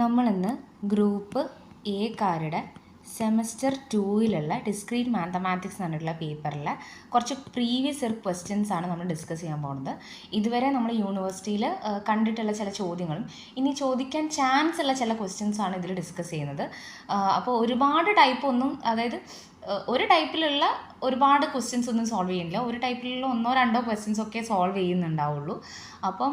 നമ്മളിന്ന് group എക്കാരുടെ semester 2-ലുള്ള discrete mathematics എന്നുള്ള പേപ്പറിൽ കുറച്ച് പ്രീവിയസ് ഇയർ ക്വസ്റ്റ്യൻസ് ആണ് നമ്മൾ ഡിസ്കസ് ചെയ്യാൻ പോകുന്നത്. ഇതുവരെ നമ്മൾ യൂണിവേഴ്സിറ്റിയിൽ കണ്ടിട്ടുള്ള ചില ചോദ്യങ്ങളും ഇനി ചോദിക്കാൻ ചാൻസ് ഉള്ള ചില ക്വസ്റ്റ്യൻസ് ആണ് ഇതിൽ ഡിസ്കസ് ചെയ്യുന്നത്. അപ്പോൾ ഒരുപാട് ടൈപ്പ് ഒന്നും, അതായത് ഒരു ടൈപ്പിലുള്ള ഒരുപാട് ക്വസ്റ്റ്യൻസ് ഒന്നും സോൾവ് ചെയ്യുന്നില്ല. ഒരു ടൈപ്പിലുള്ള 1-2 ക്വസ്റ്റ്യൻസ് ഒക്കെ സോൾവ് ചെയ്യുന്നുണ്ടാവുള്ളൂ. അപ്പം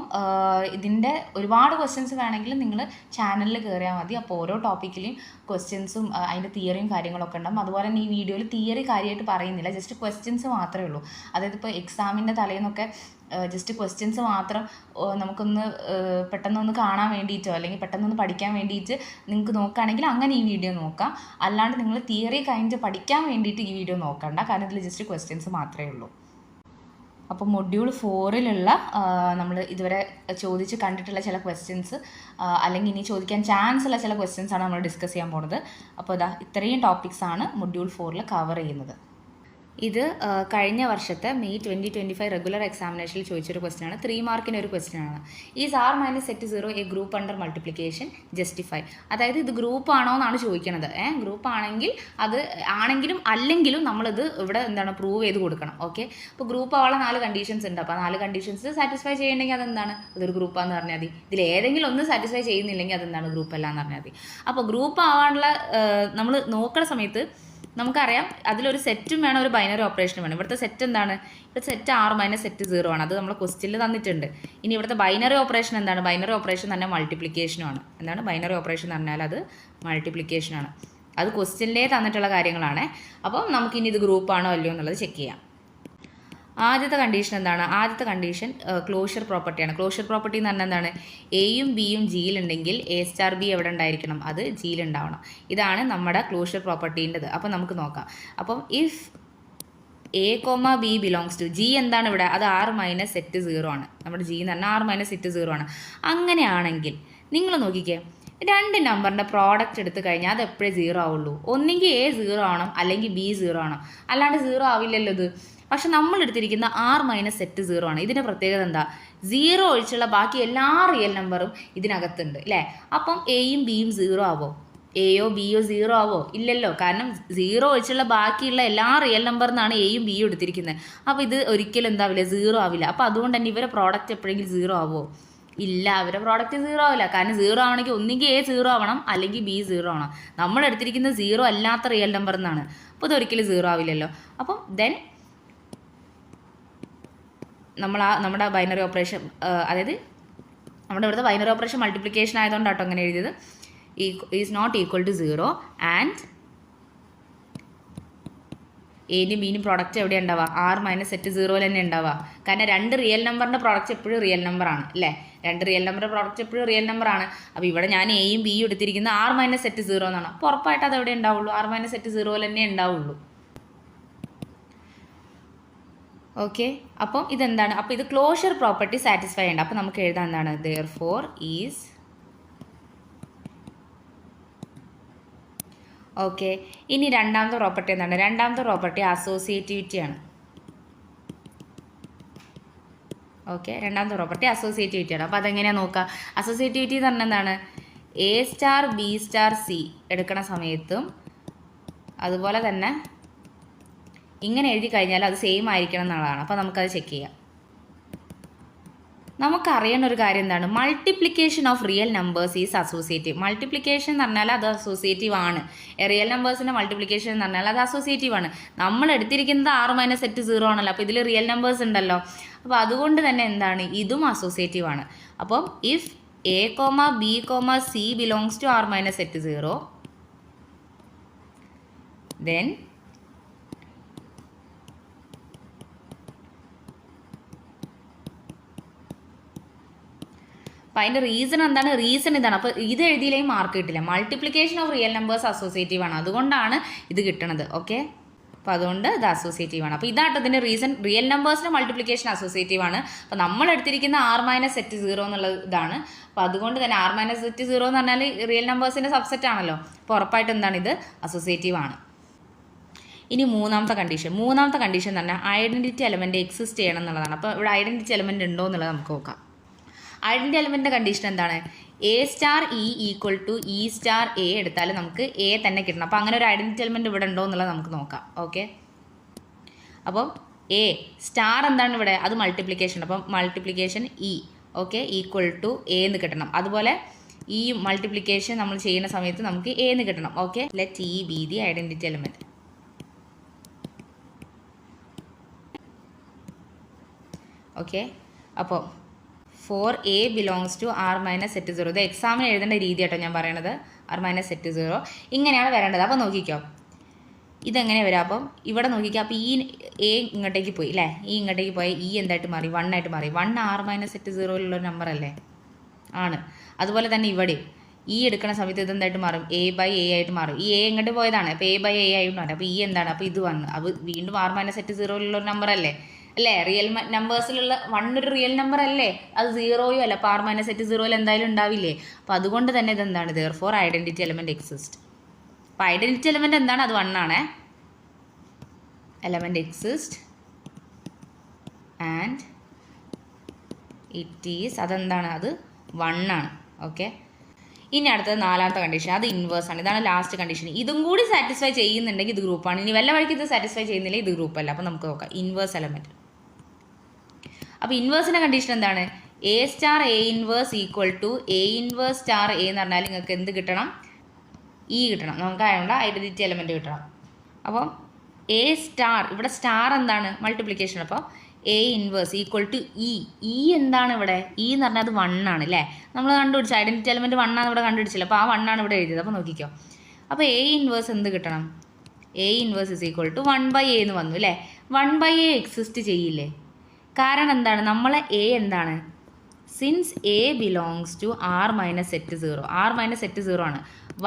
ഇതിൻ്റെ ഒരുപാട് ക്വസ്റ്റ്യൻസ് വേണമെങ്കിൽ നിങ്ങൾ ചാനലിൽ കയറിയാൽ മതി. അപ്പോൾ ഓരോ ടോപ്പിക്കിലെയും ക്വസ്റ്റ്യൻസും അതിൻ്റെ തിയറിയും കാര്യങ്ങളൊക്കെ ഉണ്ടാകും. അതുപോലെ തന്നെ ഈ വീഡിയോയിൽ തിയറി കാര്യമായിട്ട് പറയുന്നില്ല, ജസ്റ്റ് ക്വസ്റ്റ്യൻസ് മാത്രമേ ഉള്ളൂ. അതായത് ഇപ്പോൾ എക്സാമിൻ്റെ തലേന്നൊക്കെ ജസ്റ്റ് ക്വസ്റ്റ്യൻസ് മാത്രം നമുക്കൊന്ന് പെട്ടെന്നൊന്ന് കാണാൻ വേണ്ടിയിട്ടോ അല്ലെങ്കിൽ പെട്ടെന്നൊന്ന് പഠിക്കാൻ വേണ്ടിയിട്ട് നിങ്ങൾക്ക് നോക്കുകയാണെങ്കിൽ അങ്ങനെ ഈ വീഡിയോ നോക്കാം. അല്ലാണ്ട് നിങ്ങൾ തിയറി കഴിഞ്ഞിട്ട് പഠിക്കാൻ വേണ്ടിയിട്ട് ഈ വീഡിയോ നോക്കണ്ട, കാരണം ഇതിൽ ജസ്റ്റ് ക്വസ്റ്റ്യൻസ് മാത്രമേ ഉള്ളൂ. അപ്പോൾ മൊഡ്യൂൾ 4-ലുള്ള നമ്മൾ ഇതുവരെ ചോദിച്ച് കണ്ടിട്ടുള്ള ചില ക്വസ്റ്റ്യൻസ് അല്ലെങ്കിൽ ഇനി ചോദിക്കാൻ ചാൻസ് ഉള്ള ചില ക്വസ്റ്റ്യൻസാണ് നമ്മൾ ഡിസ്കസ് ചെയ്യാൻ പോകുന്നത്. അപ്പോൾ ഇത്രയും ടോപ്പിക്സാണ് മൊഡ്യൂൾ 4-ൽ കവർ ചെയ്യുന്നത്. ഇത് കഴിഞ്ഞ വർഷത്തെ മെയ് 2025 റെഗുലർ എക്സാമിനേഷനിൽ ചോദിച്ചൊരു ക്വസ്റ്റ്യനാണ്. 3 മാർക്കിൻ്റെ ഒരു ക്വസ്റ്റ്യനാണ്. Is R minus set 0 a group under multiplication justify. അതായത് ഇത് ഗ്രൂപ്പ് ആണോ എന്നാണ് ചോദിക്കുന്നത്. ഗ്രൂപ്പ് ആണെങ്കിൽ അത് ആണെങ്കിലും അല്ലെങ്കിലും നമ്മളിത് ഇവിടെ എന്താണ് പ്രൂവ് ചെയ്ത് കൊടുക്കണം. ഓക്കെ, അപ്പോൾ ഗ്രൂപ്പ് ആവാനുള്ള 4 കണ്ടീഷൻസ് ഉണ്ട്. അപ്പോൾ 4 കണ്ടീഷൻസ് സാറ്റിസ്ഫൈ ചെയ്യണമെങ്കിൽ അതെന്താണ്, അതൊരു ഗ്രൂപ്പാന്ന് പറഞ്ഞാൽ മതി. ഇതിൽ ഏതെങ്കിലും ഒന്ന് സാറ്റിസ്ഫൈ ചെയ്യുന്നില്ലെങ്കിൽ അതെന്താണ്, ഗ്രൂപ്പ് അല്ല എന്ന് പറഞ്ഞാൽ മതി. അപ്പോൾ ഗ്രൂപ്പ് ആവാനുള്ള നമ്മൾ നോക്കുന്ന സമയത്ത് നമുക്കറിയാം അതിലൊരു സെറ്റും വേണം, ഒരു ബൈനറി ഓപ്പറേഷനും വേണം. ഇവിടുത്തെ സെറ്റ് എന്താണ്, ഇവിടുത്തെ സെറ്റ് R മൈനസ് സെറ്റ് 0 ആണ്. അത് നമ്മൾ ക്വസ്റ്റ്യനിൽ തന്നിട്ടുണ്ട്. ഇനി ഇവിടുത്തെ ബൈനറി ഓപ്പറേഷൻ എന്താണ്, ബൈനറി ഓപ്പറേഷൻ തന്നെ മൾട്ടിപ്ലിക്കേഷനുമാണ്. എന്താണ് ബൈനറി ഓപ്പറേഷൻ എന്ന് പറഞ്ഞാൽ അത് മൾട്ടിപ്ലിക്കേഷനാണ്. അത് ക്വസ്റ്റ്യനിലേ തന്നിട്ടുള്ള കാര്യങ്ങളാണ്. അപ്പം നമുക്കിനി ഇത് ഗ്രൂപ്പാണോ അല്ലയോ എന്നുള്ളത് ചെക്ക് ചെയ്യാം. ആദ്യത്തെ കണ്ടീഷൻ എന്താണ്, ആദ്യത്തെ കണ്ടീഷൻ ക്ലോഷർ പ്രോപ്പർട്ടിയാണ്. ക്ലോഷർ പ്രോപ്പർട്ടി എന്ന് പറഞ്ഞാൽ എന്താണ്, എയും ബിയും ജിയിലുണ്ടെങ്കിൽ എ സ്റ്റാർ ബി എവിടെ ഉണ്ടായിരിക്കണം, അത് ജിയിലുണ്ടാവണം. ഇതാണ് നമ്മുടെ ക്ലോഷർ പ്രോപ്പർട്ടീൻ്റെത്. അപ്പം നമുക്ക് നോക്കാം. അപ്പം if a comma b belongs to G എന്താണ് ഇവിടെ, അത് R മൈനസ് സെറ്റ് 0 ആണ്. നമ്മുടെ ജി എന്ന് പറഞ്ഞാൽ R മൈനസ് സെറ്റ് 0 ആണ്. അങ്ങനെയാണെങ്കിൽ നിങ്ങൾ നോക്കിക്കേ, 2 നമ്പറിൻ്റെ പ്രോഡക്റ്റ് എടുത്തു കഴിഞ്ഞാൽ അത് എപ്പോഴേ 0 ആവുള്ളൂ. ഒന്നെങ്കിൽ എ 0 ആവണം അല്ലെങ്കിൽ ബി 0 ആവണം, അല്ലാണ്ട് 0 ആവില്ലല്ലോ ഇത്. പക്ഷെ നമ്മൾ എടുത്തിരിക്കുന്ന R മൈനസ് സെറ്റ് 0 ആണ്. ഇതിൻ്റെ പ്രത്യേകത എന്താ, 0 ഒഴിച്ചുള്ള ബാക്കി എല്ലാ റിയൽ നമ്പറും ഇതിനകത്തുണ്ട് അല്ലേ. അപ്പം എയും ബിയും 0 ആവോ, എയോ ബിയോ 0 ആവോ, ഇല്ലല്ലോ. കാരണം 0 ഒഴിച്ചുള്ള ബാക്കിയുള്ള എല്ലാ റിയൽ നമ്പറിനാണ് എയും ബിയും എടുത്തിരിക്കുന്നത്. അപ്പോൾ ഇത് ഒരിക്കലും എന്താവില്ല, 0 ആവില്ല. അപ്പോൾ അതുകൊണ്ട് തന്നെ ഇവരെ പ്രോഡക്റ്റ് എപ്പോഴെങ്കിലും 0 ആവോ, ഇല്ല, അവരുടെ പ്രോഡക്റ്റ് 0 ആവില്ല. കാരണം 0 ആവണമെങ്കിൽ ഒന്നുകിൽ എ 0 ആവണം അല്ലെങ്കിൽ ബി 0 ആവണം. നമ്മൾ എടുത്തിരിക്കുന്നത് 0 അല്ലാത്ത റിയൽ നമ്പർ എന്നാണ്. അപ്പോൾ ഇതൊരിക്കലും 0 ആവില്ലല്ലോ. അപ്പം ദെൻ നമ്മുടെ ബൈനറി ഓപ്പറേഷൻ, അതായത് നമ്മുടെ ഇവിടുത്തെ ബൈനറി ഓപ്പറേഷൻ മൾട്ടിപ്ലിക്കേഷൻ ആയതുകൊണ്ടാട്ടോ അങ്ങനെ എഴുതിയത്. Is not equal to 0 and എൻ്റെയും ബീനും പ്രോഡക്റ്റ് എവിടെ ഉണ്ടാവുക, R മൈനസ് സെറ്റ് 0 തന്നെ ഉണ്ടാവുക. കാരണം 2 റിയൽ നമ്പറിൻ്റെ പ്രോഡക്റ്റ് എപ്പോഴും റിയൽ നമ്പറാണ് അല്ലേ. 2 റിയൽ നമ്പറിൻ്റെ പ്രോഡക്റ്റ് എപ്പോഴും റിയൽ നമ്പറാണ്. അപ്പോൾ ഇവിടെ ഞാൻ എയും ബിയും എടുത്തിരിക്കുന്ന R മൈനസ് സെറ്റ് 0 എന്നാണ്. അപ്പോൾ ഉറപ്പായിട്ട് അത് എവിടെ ഉണ്ടാവുള്ളൂ, R മൈനസ് സെറ്റ് 0 തന്നെ ഉണ്ടാവുള്ളൂ. ഓക്കെ, അപ്പം ഇതെന്താണ്, അപ്പോൾ ഇത് ക്ലോഷർ പ്രോപ്പർട്ടി സാറ്റിസ്ഫൈ ഉണ്ട്. അപ്പോൾ നമുക്ക് എഴുതാൻ എന്താണ്, therefore ഈസ്. ഓക്കെ, ഇനി രണ്ടാമത്തെ പ്രോപ്പർട്ടി എന്താണ്, രണ്ടാമത്തെ പ്രോപ്പർട്ടി അസോസിയേറ്റിവിറ്റിയാണ്. ഓക്കെ, രണ്ടാമത്തെ പ്രോപ്പർട്ടി അസോസിയേറ്റിവിറ്റിയാണ്. അപ്പോൾ അതെങ്ങനെയാണ് നോക്കുക, അസോസിയേറ്റിവിറ്റി എന്ന് പറഞ്ഞാൽ എന്താണ്, a star B star C എടുക്കണ സമയത്തും അതുപോലെ തന്നെ ഇങ്ങനെ എഴുതി കഴിഞ്ഞാൽ അത് സെയിം ആയിരിക്കണം എന്നുള്ളതാണ്. അപ്പോൾ നമുക്കത് ചെക്ക് ചെയ്യാം. നമുക്കറിയുന്ന ഒരു കാര്യം എന്താണ്, multiplication of real numbers is associative. Multiplication എന്ന് പറഞ്ഞാൽ അത് അസോസിയേറ്റീവ് ആണ്. റിയൽ നമ്പേഴ്സിൻ്റെ മൾട്ടിപ്ലിക്കേഷൻ എന്ന് പറഞ്ഞാൽ അത് അസോസിയേറ്റീവ് ആണ്. നമ്മൾ എടുത്തിരിക്കുന്നത് R മൈനസ് സെറ്റ് 0 ആണല്ലോ. അപ്പോൾ ഇതിൽ റിയൽ നമ്പേഴ്സ് ഉണ്ടല്ലോ. അപ്പോൾ അതുകൊണ്ട് തന്നെ എന്താണ്, ഇതും അസോസിയേറ്റീവ് ആണ്. അപ്പം if a comma b comma c belongs to R minus set 0 then അപ്പോൾ അതിൻ്റെ റീസൺ എന്താണ്, റീസൺ ഇതാണ്. അപ്പോൾ ഇത് എഴുതിയില്ലെങ്കിൽ മാർക്ക് കിട്ടില്ല. Multiplication of real numbers associative ആണ്, അതുകൊണ്ടാണ് ഇത് കിട്ടണത്. ഓക്കെ, അപ്പോൾ അതുകൊണ്ട് ഇത് അസോസിയേറ്റീവ് ആണ്. അപ്പോൾ ഇതാട്ടോ ഇതിൻ്റെ റീസൺ, റിയൽ നമ്പേഴ്സിൻ്റെ മൾട്ടിപ്ലിക്കേഷൻ അസോസിയേറ്റീവ് ആണ്. അപ്പോൾ നമ്മൾ എടുത്തിരിക്കുന്ന R മൈനസ് സെറ്റ് 0 എന്നുള്ള ഇതാണ്. അപ്പോൾ അതുകൊണ്ട് തന്നെ R മൈനസ് സെറ്റ് 0 എന്ന് പറഞ്ഞാൽ റിയൽ നമ്പേഴ്സിൻ്റെ സബ്സെറ്റ് ആണല്ലോ. അപ്പോൾ ഉറപ്പായിട്ട് എന്താണ്, ഇത് അസോസിയേറ്റീവ് ആണ്. ഇനി മൂന്നാമത്തെ കണ്ടീഷൻ എന്ന് പറഞ്ഞാൽ ഐഡൻറ്റിറ്റി എലമെൻറ്റ് എക്സിസ്റ്റ് ചെയ്യണം എന്നുള്ളതാണ്. അപ്പോൾ ഇവിടെ ഐഡൻറ്റിറ്റി എലമെൻറ്റ് ഉണ്ടോ എന്നുള്ളത് നമുക്ക് നോക്കാം. ഐഡൻറ്റി എലമെൻറ്റിൻ്റെ കണ്ടീഷൻ എന്താണ്? A star e equal to e star a എടുത്താൽ നമുക്ക് എ തന്നെ കിട്ടണം. അപ്പോൾ അങ്ങനെ ഒരു ഐഡൻറ്റി എലമെൻറ്റ് ഇവിടെ ഉണ്ടോ എന്നുള്ളത് നമുക്ക് നോക്കാം. ഓക്കെ, അപ്പോൾ എ സ്റ്റാർ എന്താണ് ഇവിടെ? അത് മൾട്ടിപ്ലിക്കേഷൻ. അപ്പം multiplication e okay equal to a എന്ന് കിട്ടണം. അതുപോലെ ഈ മൾട്ടിപ്ലിക്കേഷൻ നമ്മൾ ചെയ്യുന്ന സമയത്ത് നമുക്ക് എ എന്ന് കിട്ടണം. Okay, let E be the identity element. Okay, അപ്പോൾ for A belongs to R minus set 0. ഇത് എക്സാമിന് എഴുതേണ്ട രീതി കേട്ടോ ഞാൻ പറയണത്. ആർ മൈനസ് സെറ്റ് 0 ഇങ്ങനെയാണ് വരേണ്ടത്. അപ്പോൾ നോക്കിക്കോ ഇതെങ്ങനെ വരാം. അപ്പം ഇവിടെ നോക്കിക്കോ. അപ്പോൾ ഈ എ ഇങ്ങോട്ടേക്ക് പോയി അല്ലേ? ഈ ഇങ്ങോട്ടേക്ക് പോയി ഈ എന്തായിട്ട് മാറി? 1 ആയിട്ട് മാറി. 1 ആർ മൈനസ് സെറ്റ് 0 നമ്പർ അല്ലേ? ആണ്. അതുപോലെ തന്നെ ഇവിടെ ഈ എടുക്കുന്ന സമയത്ത് ഇതെന്തായിട്ട് മാറും? എ ബൈ എ ആയിട്ട് മാറും. ഈ എ ഇങ്ങോട്ട് പോയതാണ്. അപ്പോൾ എ ബൈ എ ആയിട്ട് മാറും. അപ്പോൾ ഈ എന്താണ്? അപ്പോൾ ഇത് വന്നു. അപ്പോൾ വീണ്ടും ആർ മൈനസ് സെറ്റ് 0 നമ്പർ അല്ലേ? അല്ലേ? റിയൽ നമ്പേഴ്സിലുള്ള 1 ഒരു റിയൽ നമ്പർ അല്ലേ? അത് 0യോ അല്ല. അപ്പോൾ ആർ മൈനസ് സെറ്റ് 0 എന്തായാലും ഉണ്ടാവില്ലേ? അപ്പോൾ അതുകൊണ്ട് തന്നെ ഇതെന്താണ്? Therefore identity element exist. അപ്പോൾ ഐഡൻറ്റിറ്റി എലമെൻറ്റ് എന്താണ്? അത് 1 ആണ്. Element exist and it is അതെന്താണ്? അത് 1 ആണ്. ഓക്കെ, ഇനി അടുത്തത് 4ാമത്തെ കണ്ടീഷൻ. അത് ഇൻവേഴ്സ് ആണ്. ഇതാണ് ലാസ്റ്റ് കണ്ടീഷൻ. ഇതും കൂടി സാറ്റിസ്ഫൈ ചെയ്യുന്നുണ്ടെങ്കിൽ ഇത് ഗ്രൂപ്പാണ്. ഇനി വല്ല വഴിക്ക് ഇത് സാറ്റിസ്ഫൈ ചെയ്യുന്നില്ല, ഇത് ഗ്രൂപ്പല്ല. അപ്പോൾ നമുക്ക് നോക്കാം ഇൻവേഴ്സ് എലമെൻറ്റ്. അപ്പോൾ ഇൻവേഴ്സിൻ്റെ കണ്ടീഷൻ എന്താണ്? A star A inverse equal to A inverse star a എന്ന് പറഞ്ഞാൽ നിങ്ങൾക്ക് എന്ത് കിട്ടണം? ഇ കിട്ടണം. നമുക്ക് അതിനുള്ള ഐഡൻറ്റിറ്റി എലമെൻറ്റ് കിട്ടണം. അപ്പം എ സ്റ്റാർ, ഇവിടെ സ്റ്റാർ എന്താണ്? മൾട്ടിപ്ലിക്കേഷൻ. അപ്പോൾ A inverse equal to e എന്താണ് ഇവിടെ? ഇ എന്ന് പറഞ്ഞാൽ അത് 1 ആണ് അല്ലേ? നമ്മൾ കണ്ടുപിടിച്ചു ഐഡൻറ്റിറ്റി എലമെൻറ്റ് 1 ആണ് ഇവിടെ കണ്ടുപിടിച്ചില്ല. അപ്പോൾ ആ 1 ആണ് ഇവിടെ എഴുതിയത്. അപ്പോൾ നോക്കിക്കോ. അപ്പോൾ എ ഇൻവേഴ്സ് എന്ത് കിട്ടണം? A inverse is equal to 1 by a എന്ന് വന്നു അല്ലേ? 1 ബൈ എ എക്സിസ്റ്റ് ചെയ്യില്ലേ? കാരണം എന്താണ്? നമ്മളെ എ എന്താണ്? Since a belongs to R minus set 0. R minus set 0 ആണ്.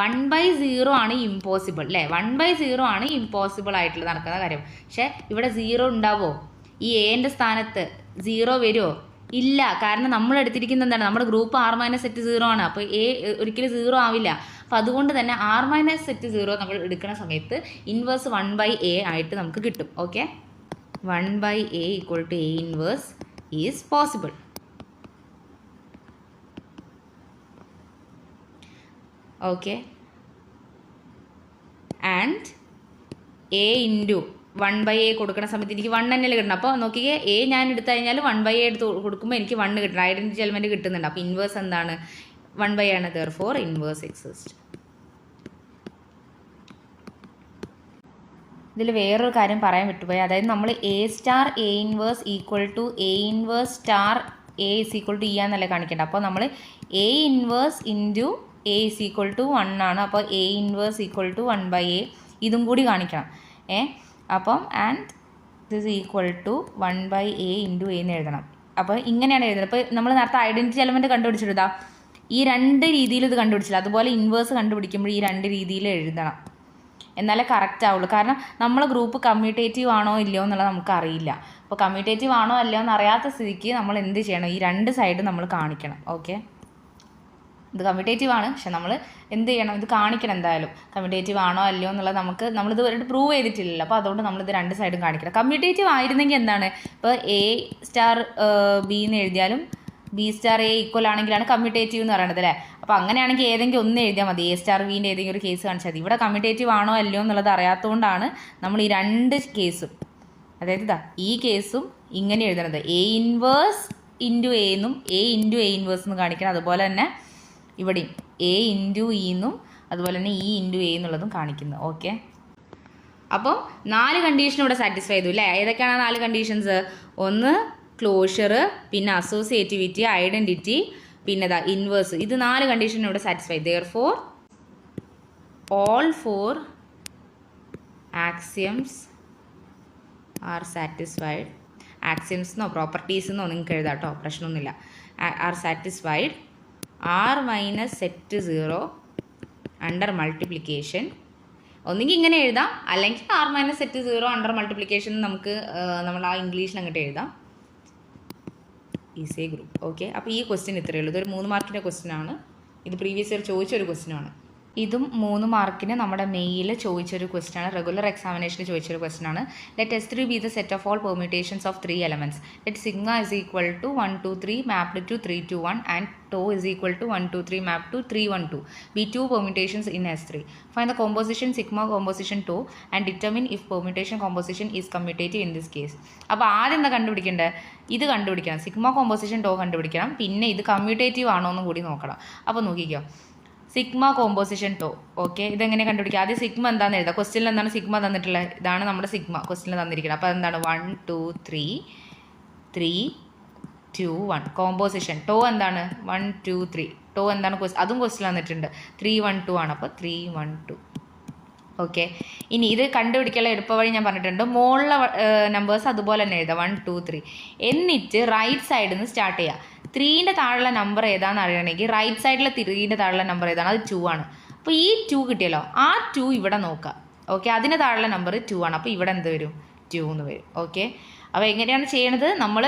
1 ബൈ 0 ആണ് ഇമ്പോസിബിൾ അല്ലേ? 1 ബൈ 0 ആണ് ഇമ്പോസിബിൾ ആയിട്ടുള്ള നടക്കുന്ന കാര്യം. പക്ഷേ ഇവിടെ 0 ഉണ്ടാവോ? ഈ എൻ്റെ സ്ഥാനത്ത് 0 വരുമോ? ഇല്ല. കാരണം നമ്മൾ എടുത്തിരിക്കുന്നത് എന്താണ്? നമ്മുടെ ഗ്രൂപ്പ് ആർ മൈനസ് സെറ്റ് 0 ആണ്. അപ്പോൾ എ ഒരിക്കലും 0 ആവില്ല. അപ്പോൾ അതുകൊണ്ട് തന്നെ ആർ മൈനസ് സെറ്റ് 0 നമ്മൾ എടുക്കുന്ന സമയത്ത് ഇൻവേഴ്സ് 1 ബൈ എ ആയിട്ട് നമുക്ക് കിട്ടും. Okay, 1 by a equal to A inverse is possible. Okay, and a into 1 by a കൊടുക്കുന്ന സമയത്ത് എനിക്ക് 1 തന്നെയല്ലേ കിട്ടണം. അപ്പോൾ നോക്കിക്കേ, എ ഞാൻ എടുത്തു കഴിഞ്ഞാൽ 1 ബൈ എ എടുത്ത് കൊടുക്കുമ്പോൾ എനിക്ക് 1 കിട്ടണം. ഐഡൻറ്റിറ്റി എലമെൻറ്റ് കിട്ടുന്നുണ്ട്. അപ്പോൾ ഇൻവേഴ്സ് എന്താണ്? 1 ബൈ ആണ്. Therefore inverse exist. ഇതിൽ വേറൊരു കാര്യം പറയാൻ വിട്ടുപോയി. അതായത് നമ്മൾ A star A inverse equal to A inverse star A is equal to E ആണെന്നല്ലേ കാണിക്കേണ്ടത്. അപ്പോൾ നമ്മൾ A inverse into A is equal to 1 ആണ്. അപ്പോൾ A inverse equal to 1 by A ഇതും കൂടി കാണിക്കണം. അപ്പം and this equal to 1 by A into A എന്ന് എഴുതണം. അപ്പോൾ ഇങ്ങനെയാണ് എഴുതുന്നത്. അപ്പോൾ നമ്മൾ നേരത്തെ ഐഡൻറ്റിറ്റി എലമെൻറ്റ് കണ്ടുപിടിച്ചെടുത്താൽ ഈ 2 രീതിയിൽ ഇത് കണ്ടുപിടിച്ചില്ല. അതുപോലെ ഇൻവേഴ്സ് കണ്ടുപിടിക്കുമ്പോൾ ഈ 2 രീതിയിൽ എഴുതണം. എന്നാലേ കറക്റ്റ് ആവുള്ളൂ. കാരണം നമ്മൾ ഗ്രൂപ്പ് കമ്മ്യൂട്ടേറ്റീവ് ആണോ ഇല്ലയോ എന്നുള്ളത് നമുക്കറിയില്ല. അപ്പോൾ കമ്മ്യൂട്ടേറ്റീവ് ആണോ അല്ലയോ എന്ന് അറിയാത്ത സ്ഥിതിക്ക് നമ്മൾ എന്ത് ചെയ്യണം? ഈ 2 സൈഡ് നമ്മൾ കാണിക്കണം. ഓക്കെ, ഇത് കമ്മ്യൂട്ടേറ്റീവ് ആണ്, പക്ഷെ നമ്മൾ എന്ത് ചെയ്യണം? ഇത് കാണിക്കണം എന്തായാലും. കമ്മ്യൂട്ടേറ്റീവ് ആണോ അല്ലയോ എന്നുള്ളത് നമ്മളിത് വരെ പ്രൂവ് ചെയ്തിട്ടില്ലല്ലോ. അപ്പോൾ അതുകൊണ്ട് നമ്മളിത് 2 സൈഡും കാണിക്കണം. കമ്മ്യൂട്ടേറ്റീവ് ആയിരുന്നെങ്കിൽ എന്താണ്? ഇപ്പോൾ എ സ്റ്റാർ ബി എന്ന് എഴുതിയാലും ബി സ്റ്റാർ എ ഈക്വൽ ആണെങ്കിലാണ് കമ്മ്യൂട്ടേറ്റീവ് എന്ന് പറയുന്നത് അല്ലേ? അപ്പോൾ അങ്ങനെയാണെങ്കിൽ ഏതെങ്കിലും ഒന്ന് എഴുതിയാൽ മതി. എ സ്റ്റാർ ബീൻ്റെ ഏതെങ്കിലും ഒരു കേസ് കാണിച്ചാൽ മതി. ഇവിടെ കമ്മ്യൂട്ടേറ്റീവ് ആണോ അല്ലയോ എന്നുള്ളത് അറിയാത്തതുകൊണ്ടാണ് നമ്മൾ ഈ 2 കേസും, അതായത് ഇതാ ഈ കേസും ഇങ്ങനെ എഴുതണത്. എ ഇൻവേഴ്സ് ഇൻറ്റു എ എന്നും എ ഇൻറ്റു എ ഇൻവേഴ്സ് എന്ന് കാണിക്കണം. അതുപോലെ തന്നെ ഇവിടെയും എ ഇൻറ്റു ഇ എന്നും അതുപോലെ തന്നെ ഇ ഇൻറ്റു എ എന്നുള്ളതും കാണിക്കുന്നു. ഓക്കെ, അപ്പോൾ 4 കണ്ടീഷൻ ഇവിടെ സാറ്റിസ്ഫൈ ചെയ്തു അല്ലേ? ഏതൊക്കെയാണ് 4 കണ്ടീഷൻസ്? ഒന്ന് ക്ലോഷർ, പിന്നെ അസോസിയേറ്റിവിറ്റി, ഐഡൻറ്റിറ്റി, പിന്നെ ഇൻവേഴ്സ്. ഇത് 4 കണ്ടീഷൻ ഇവിടെ satisfy. Therefore all 4 axioms are satisfied. Axioms properties നിങ്ങൾക്ക് എഴുതാം കേട്ടോ, പ്രശ്നമൊന്നുമില്ല. Are satisfied R minus set 0 under multiplication. ഒന്നുകിൽ ഇങ്ങനെ എഴുതാം, അല്ലെങ്കിൽ R minus set 0 under multiplication നമുക്ക് നമ്മൾ ആ ഇംഗ്ലീഷിൽ അങ്ങോട്ട് എഴുതാം. Is A group. ഓക്കെ, അപ്പോൾ ഈ ക്വസ്റ്റ്യൻ ഇത്രയേ ഉള്ളൂ. ഇതൊരു 3 മാർക്കിൻ്റെ ക്വസ്റ്റ്യൻ ആണ്. ഇത് പ്രീവിയസ് ഇയർ ചോദിച്ചൊരു ക്വസ്റ്റ്യൻ ആണ്. ഇതും 3 മാർക്കിന് നമ്മുടെ മെയിൽ ചോദിച്ചൊരു ക്വസ്റ്റ്യൻ ആണ്, റെഗുലർ എക്സാമിനേഷന് ചോദിച്ചൊരു ക്വസ്റ്റ്യൻ ആണ്. Let S3 be the set of all permutations of 3 elements. Let sigma is equal to 1 2 3 mapped to 3 2 1 and tau is equal to 1 2 3 mapped to 3 1 2. Be 2 permutations in S3. Find the composition sigma composition tau and determine if permutation composition is commutative in this case. അപ്പോൾ ആദ്യം എന്താ കണ്ടുപിടിക്കേണ്ടത്? ഇത് കണ്ടുപിടിക്കണം, sigma composition to കണ്ടുപിടിക്കണം, പിന്നെ ഇത് commutative ആണോ എന്നും കൂടി നോക്കണം. അപ്പോൾ നോക്കിക്കോ, സിഗ്മ കോമ്പോസിഷൻ ടോ. ഓക്കെ, ഇതെങ്ങനെ കണ്ടുപിടിക്കുക? ആദ്യം സിഗ്മ എന്താണെന്ന് എഴുതാം. ക്വസ്റ്റ്യനിൽ എന്താണ് സിഗ്മ തന്നിട്ടുള്ളത്? ഇതാണ് നമ്മുടെ സിഗ്മ ക്വസ്റ്റ്യനിൽ തന്നിരിക്കുന്നത്. അപ്പോൾ എന്താണ്? 1 2 3 3 2 1. കോമ്പോസിഷൻ ടോ എന്താണ്? 1 2 3. ടോ എന്താണ്? അതും ക്വസ്റ്റ്യൻ തന്നിട്ടുണ്ട്. 3 1 2 ആണ്. അപ്പോൾ 3 1 2. ഓക്കെ, ഇനി ഇത് കണ്ടുപിടിക്കാനുള്ള എളുപ്പവഴി ഞാൻ പറഞ്ഞിട്ടുണ്ട്. മുകളിലെ നമ്പേഴ്സ് അതുപോലെ തന്നെ എഴുതാം, 1 2 3. എന്നിട്ട് റൈറ്റ് സൈഡിൽ നിന്ന് സ്റ്റാർട്ട് ചെയ്യുക. 3ൻ്റെ താഴെയുള്ള നമ്പർ ഏതാണെന്ന് അറിയണമെങ്കിൽ റൈറ്റ് സൈഡിലെ 3ൻ്റെ താഴെയുള്ള നമ്പർ ഏതാണ്? അത് 2 ആണ്. അപ്പോൾ ഈ 2 കിട്ടിയല്ലോ, ആ 2 ഇവിടെ നോക്കുക. ഓക്കെ, അതിന് താഴെയുള്ള നമ്പർ 2 ആണ്. അപ്പോൾ ഇവിടെ എന്ത് വരും? 2 എന്ന് വരും. ഓക്കെ, അപ്പോൾ എങ്ങനെയാണ് ചെയ്യണത്? നമ്മൾ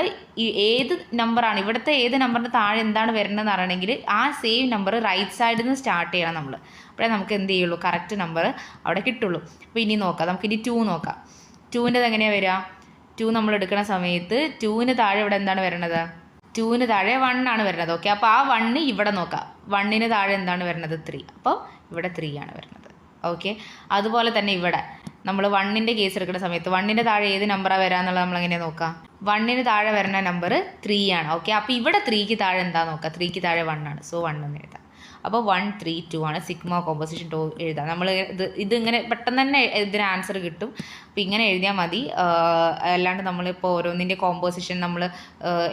ഏത് നമ്പറാണ്, ഇവിടുത്തെ ഏത് നമ്പറിൻ്റെ താഴെ എന്താണ് വരുന്നതെന്ന് അറിയണമെങ്കിൽ ആ സെയിം നമ്പർ റൈറ്റ് സൈഡിൽ നിന്ന് സ്റ്റാർട്ട് ചെയ്യണം നമ്മൾ. അപ്പോഴേ നമുക്ക് എന്ത് ചെയ്യുള്ളൂ? കറക്റ്റ് നമ്പർ അവിടെ കിട്ടുള്ളൂ. അപ്പോൾ ഇനി നോക്കാം, നമുക്കിനി 2 നോക്കാം. 2ൻ്റെത് എങ്ങനെയാണ് വരിക? 2 നമ്മൾ എടുക്കുന്ന സമയത്ത് 2ന് താഴെ ഇവിടെ എന്താണ് വരുന്നത്? 2ന് താഴെ 1 ആണ് വരുന്നത്. ഓക്കെ, അപ്പോൾ ആ 1 ഇവിടെ നോക്കാം. 1ന് താഴെ എന്താണ് വരുന്നത്? 3. അപ്പോൾ ഇവിടെ 3 ആണ് വരുന്നത്. ഓക്കെ, അതുപോലെ തന്നെ ഇവിടെ നമ്മൾ 1ൻ്റെ കേസ് എടുക്കുന്ന സമയത്ത് 1ൻ്റെ താഴെ ഏത് നമ്പറാണ് വരാമെന്നുള്ളത് നമ്മൾ എങ്ങനെ നോക്കാം? 1ന് താഴെ വരുന്ന നമ്പർ 3 ആണ്. ഓക്കെ, അപ്പോൾ ഇവിടെ 3ക്ക് താഴെ എന്താ നോക്കാം? 3ക്ക് താഴെ 1 ആണ്. സോ 1 എന്ന് എഴുതാം. അപ്പോൾ 1 3 2 ആണ് സിഗ്മ കോമ്പോസിഷൻ ടോ എഴുതാം. നമ്മൾ ഇതിങ്ങനെ പെട്ടെന്ന് തന്നെ ഇതിന് ആൻസർ കിട്ടും. അപ്പോൾ ഇങ്ങനെ എഴുതിയാൽ മതി. അല്ലാണ്ട് നമ്മളിപ്പോൾ ഓരോന്നിൻ്റെ കോമ്പോസിഷൻ നമ്മൾ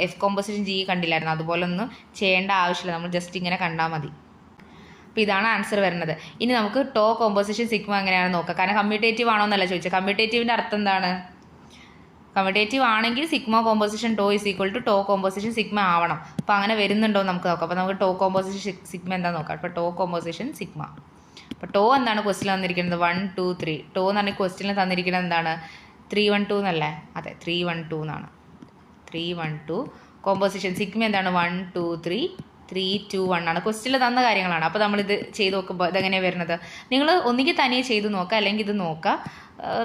F കോമ്പോസിഷൻ G കണ്ടില്ലായിരുന്നു, അതുപോലെ ഒന്നും ചെയ്യേണ്ട ആവശ്യമില്ല. നമ്മൾ ജസ്റ്റ് ഇങ്ങനെ കണ്ടാൽ മതി. അപ്പോൾ ഇതാണ് ആൻസർ വരുന്നത്. ഇനി നമുക്ക് ടോ കോമ്പോസിഷൻ സിഗ്മ എങ്ങനെയാണെന്ന് നോക്കാം. കാരണം കമ്മ്യൂട്ടേറ്റീവ് ആണോ എന്നല്ല ചോദിച്ചത്. കമ്മ്യൂട്ടേറ്റീവിൻ്റെ അർത്ഥം എന്താണ്? കമ്മ്യൂട്ടേറ്റീവ് ആണെങ്കിൽ sigma composition tau is equal to tau composition sigma ആവണം. അപ്പോൾ അങ്ങനെ വരുന്നുണ്ടോ എന്ന് നമുക്ക് നോക്കാം. അപ്പോൾ നമുക്ക് ടോ കോമ്പോസിഷൻ സിഗ്മ എന്താണെന്ന് നോക്കാം. അപ്പോൾ ടോ കോമ്പോസിഷൻ സിഗ്മ. അപ്പോൾ ടോ എന്താണ് ക്വസ്റ്റ്യനിൽ തന്നിരിക്കുന്നത്? 1 2 3. ടോ എന്ന് പറഞ്ഞാൽ ക്വസ്റ്റ്യനിൽ തന്നിരിക്കുന്നത് എന്താണ്? 3 1 2 എന്നല്ലേ? അതെ, 3 1 2 എന്നാണ്. 3 1 2. കോമ്പോസിഷൻ സിഗ്മ എന്താണ്? 1 2 3 3 2 1 ആണ്. ക്വസ്റ്റ്യനിൽ തന്ന കാര്യങ്ങളാണ്. അപ്പോൾ നമ്മളിത് ചെയ്ത് നോക്കുമ്പോൾ ഇതെങ്ങനെയാണ് വരുന്നത്? നിങ്ങൾ ഒന്നുകിൽ തനിയെ ചെയ്ത് നോക്കുക, അല്ലെങ്കിൽ ഇത് നോക്കുക.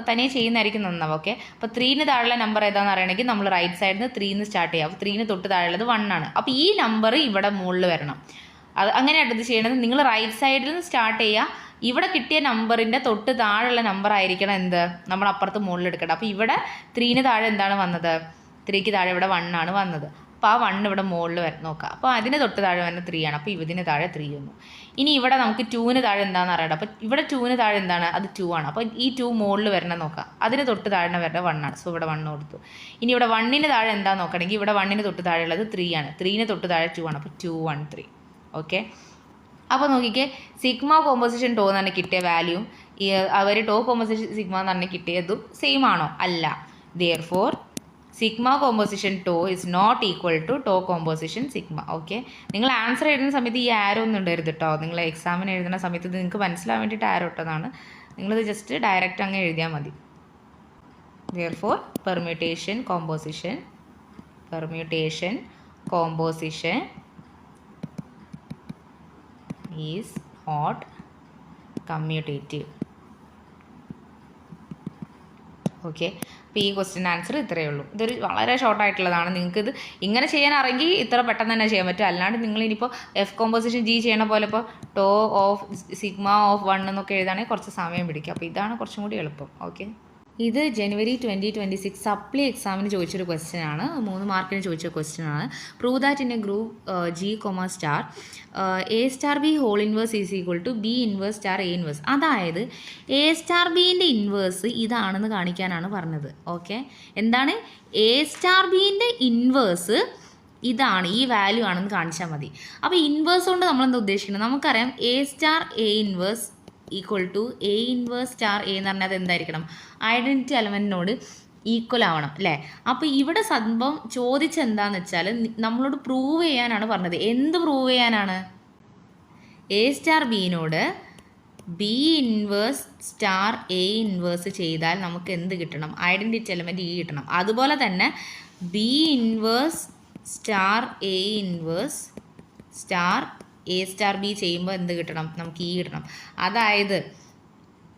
തനിയെ ചെയ്യുന്നതായിരിക്കും നന്നാവും. ഓക്കെ, അപ്പോൾ 3ന് താഴെയുള്ള നമ്പർ ഏതാണെന്ന് അറിയണമെങ്കിൽ നമ്മൾ റൈറ്റ് സൈഡിൽ നിന്ന് 3ന്ന് സ്റ്റാർട്ട് ചെയ്യാം. അപ്പോൾ 3ന് തൊട്ട് താഴെയുള്ളത് 1 ആണ്. അപ്പോൾ ഈ നമ്പർ ഇവിടെ മുകളിൽ വരണം. അത് അങ്ങനെയാണ് ഇത് ചെയ്യേണ്ടത്. നിങ്ങൾ റൈറ്റ് സൈഡിൽ നിന്ന് സ്റ്റാർട്ട് ചെയ്യുക. ഇവിടെ കിട്ടിയ നമ്പറിൻ്റെ തൊട്ട് താഴെയുള്ള നമ്പർ ആയിരിക്കണം എന്ത്? നമ്മൾ അപ്പുറത്ത് മുകളിൽ എടുക്കണം. അപ്പോൾ ഇവിടെ 3ന് താഴെ എന്താണ് വന്നത്? 3ക്ക് താഴെ ഇവിടെ 1 ആണ് വന്നത്. അപ്പോൾ ആ 1 ഇവിടെ മുകളിൽ നോക്കാം. അപ്പോൾ അതിന് തൊട്ട് താഴെ വരുന്ന 3 ആണ്. അപ്പോൾ ഇതിന് താഴെ 3 വന്നു. ഇനി ഇവിടെ നമുക്ക് 2ന് താഴെ എന്താണെന്ന് അറിയണം. അപ്പോൾ ഇവിടെ 2ന് താഴെ എന്താണ്? അത് 2 ആണ്. അപ്പോൾ ഈ 2 മുകളിൽ വരണം നോക്കാം. അതിന് തൊട്ട് താഴെ വരുന്ന 1 ആണ്. സോ ഇവിടെ 1 കൊടുത്തു. ഇനി ഇവിടെ 1ന് താഴെ എന്താണെന്ന് നോക്കണമെങ്കിൽ ഇവിടെ 1ന് തൊട്ട് താഴെ ഉള്ളത് 3 ആണ്. 3ന് തൊട്ട് താഴെ 2 ആണ്. അപ്പോൾ 2 1 3. ഓക്കെ, അപ്പോൾ നോക്കിക്കേ, സിഗ്മ കോമ്പോസിഷൻ ടോ എന്ന് പറഞ്ഞാൽ കിട്ടിയ വാല്യൂം അവർ ടോ കോമ്പോസിഷൻ സിഗ്മ എന്ന് പറഞ്ഞാൽ കിട്ടിയതും സെയിം ആണോ? അല്ല. Therefore sigma composition tau is not equal to tau composition sigma. Okay, നിങ്ങൾ ആൻസർ എഴുതുന്ന സമയത്ത് ഈ ആരോ ഒന്നും ഉണ്ടായിരുന്നു കേട്ടോ. നിങ്ങൾ എക്സാമിന് എഴുതുന്ന സമയത്ത് ഇത് നിങ്ങൾക്ക് മനസ്സിലാൻ വേണ്ടിയിട്ട് ആരോ ഇട്ടതാണ്. നിങ്ങളിത് ജസ്റ്റ് ഡയറക്റ്റ് അങ്ങ് എഴുതിയാൽ മതി. Therefore permutation composition is not commutative. Okay, അപ്പോൾ ഈ ക്വസ്റ്റ്യൻ ആൻസർ ഇത്രയേ ഉള്ളൂ. ഇതൊരു വളരെ ഷോർട്ട് ആയിട്ടുള്ളതാണ്. നിങ്ങൾക്കിത് ഇങ്ങനെ ചെയ്യാൻ അറിയെങ്കിൽ ഇത്ര പെട്ടെന്ന് തന്നെ ചെയ്യാൻ പറ്റും. അല്ലാണ്ട് നിങ്ങൾ ഇനിയിപ്പോൾ F കോമ്പോസിഷൻ G ചെയ്യണ പോലെ ഇപ്പോൾ ടോ ഓഫ് സിഗ്മ ഓഫ് 1 എന്നൊക്കെ എഴുതാണെങ്കിൽ കുറച്ച് സമയം പിടിക്കും. അപ്പോൾ ഇതാണ് കുറച്ചും കൂടി എളുപ്പം. ഓക്കെ, ഇത് ജനുവരി 2026 സപ്ലി എക്സാമിന് ചോദിച്ചൊരു ക്വസ്റ്റ്യൻ ആണ്. 3 മാർക്കിന് ചോദിച്ച ക്വസ്റ്റ്യൻ ആണ്. Prove that in a group G, star A star B whole inverse is equal to B inverse star A inverse. അതായത് A സ്റ്റാർ Bൻ്റെ ഇൻവേഴ്സ് ഇതാണെന്ന് കാണിക്കാനാണ് പറഞ്ഞത്. ഓക്കെ, എന്താണ്? A സ്റ്റാർ Bൻ്റെ ഇൻവേഴ്സ് ഇതാണ്, ഈ വാല്യൂ ആണെന്ന് കാണിച്ചാൽ മതി. അപ്പോൾ ഇൻവേഴ്സ് കൊണ്ട് നമ്മളെന്താ ഉദ്ദേശിക്കുന്നത്? നമുക്കറിയാം A star A inverse equal to A inverse star A എന്ന് പറഞ്ഞാൽ അത് എന്തായിരിക്കണം? ഐഡൻറ്റിറ്റി എലമെൻറ്റിനോട് ഈക്വൽ ആവണം അല്ലേ? അപ്പോൾ ഇവിടെ സംഭവം ചോദിച്ചെന്താന്ന് വെച്ചാൽ നമ്മളോട് പ്രൂവ് ചെയ്യാനാണ് പറഞ്ഞത്. എന്ത് പ്രൂവ് ചെയ്യാനാണ്? A സ്റ്റാർ ബീനോട് B inverse star A inverse ചെയ്താൽ നമുക്ക് എന്ത് കിട്ടണം? ഐഡൻറ്റിറ്റി എലമെൻറ്റ് E കിട്ടണം. അതുപോലെ തന്നെ B inverse star A inverse star A*B ചെയ്യുമ്പോൾ എന്ത് കിട്ടണം? നമുക്ക് E കിട്ടണം. അതായത്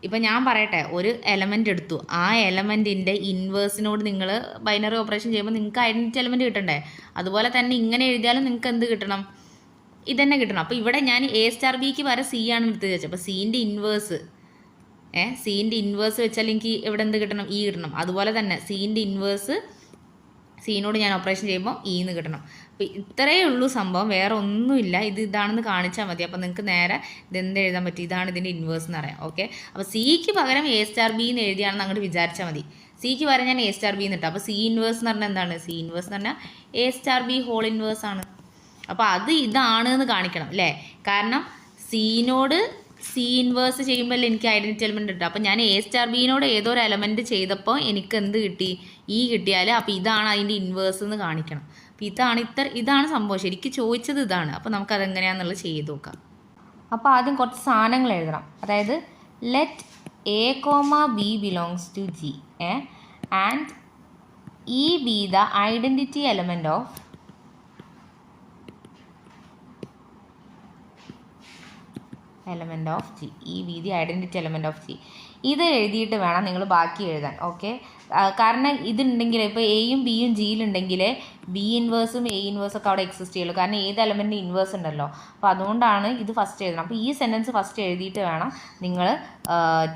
ഇപ്പം ഞാൻ പറയട്ടെ, ഒരു എലമെൻ്റ് എടുത്തു, ആ എലമെൻറ്റിൻ്റെ ഇൻവേഴ്സിനോട് നിങ്ങൾ ബൈനറി ഓപ്പറേഷൻ ചെയ്യുമ്പോൾ നിങ്ങൾക്ക് ഐഡൻറ്റിറ്റി എലമെൻറ്റ് കിട്ടണ്ടേ? അതുപോലെ തന്നെ ഇങ്ങനെ എഴുതിയാലും നിങ്ങൾക്ക് എന്ത് കിട്ടണം? ഇതന്നെ കിട്ടണം. അപ്പോൾ ഇവിടെ ഞാൻ A*Bക്ക് വരെ C ആണ് എടുത്ത് വെച്ചത്. അപ്പോൾ സീൻ്റെ ഇൻവേഴ്സ് സീൻ്റെ ഇൻവേഴ്സ് വെച്ചാൽ എനിക്ക് ഇവിടെ എന്ത് കിട്ടണം? E കിട്ടണം. അതുപോലെ തന്നെ സീൻ്റെ ഇൻവേഴ്സ് സീനോട് ഞാൻ ഓപ്പറേഷൻ ചെയ്യുമ്പോൾ E കിട്ടണം. അപ്പോൾ ഇത്രയേ ഉള്ളൂ സംഭവം, വേറെ ഒന്നുമില്ല. ഇതാണെന്ന് കാണിച്ചാൽ മതി. അപ്പോൾ നിങ്ങൾക്ക് നേരെ ഇതെന്ത് എഴുതാൻ പറ്റും? ഇതാണ് ഇതിൻ്റെ ഇൻവേഴ്സ് എന്ന് പറയാം. ഓക്കെ, അപ്പോൾ സിക്ക് പകരം A*B എന്ന് എഴുതിയാണെന്ന് അങ്ങോട്ട് വിചാരിച്ചാൽ മതി. സിക്ക് പകരം ഞാൻ A*B എന്ന് ഇട്ടാൽ അപ്പോൾ സി ഇൻവേഴ്സ് എന്ന് പറഞ്ഞാൽ എന്താണ്? സി ഇൻവേഴ്സ് എന്ന് പറഞ്ഞാൽ A*B ഹോൾ ഇൻവേഴ്സ് ആണ്. അപ്പോൾ അത് ഇതാണ് എന്ന് കാണിക്കണം അല്ലേ? കാരണം സീനോട് സി ഇൻവേഴ്സ് ചെയ്യുമ്പോൾ എനിക്ക് ഐഡൻറ്റിറ്റി എലമെൻറ്റ് കിട്ടും. അപ്പോൾ ഞാൻ A*Bനോട് ഏതോ ഒരു എലമെൻറ്റ് ചെയ്തപ്പോൾ എനിക്ക് എന്ത് കിട്ടി? E കിട്ടിയാൽ അപ്പോൾ ഇതാണ് അതിൻ്റെ ഇൻവേഴ്സ് എന്ന് കാണിക്കണം. അപ്പോൾ ഇതാണ് സംഭവം. ശരിക്കും ചോദിച്ചത് ഇതാണ്. അപ്പോൾ നമുക്കതെങ്ങനെയാണെന്നുള്ളത് ചെയ്ത് നോക്കാം. അപ്പോൾ ആദ്യം കുറച്ച് സാധനങ്ങൾ എഴുതണം. അതായത് let A, B belongs to G and E be the identity element of G. E be the identity element of G. ഇത് എഴുതിയിട്ട് വേണം നിങ്ങൾ ബാക്കി എഴുതാൻ. ഓക്കെ, കാരണം ഇതുണ്ടെങ്കിൽ ഇപ്പോൾ എയും ബിയും ജിയിലുണ്ടെങ്കിൽ ബി ഇൻവേഴ്സും എ ഇൻവേഴ്സും ഒക്കെ അവിടെ എക്സിസ്റ്റ് ചെയ്യുള്ളൂ. കാരണം ഏത് എലമെൻറ്റിന് ഇൻവേഴ്സ് ഉണ്ടല്ലോ. അപ്പോൾ അതുകൊണ്ടാണ് ഇത് ഫസ്റ്റ് എഴുതണം. അപ്പോൾ ഈ സെൻറ്റൻസ് ഫസ്റ്റ് എഴുതിയിട്ട് വേണം നിങ്ങൾ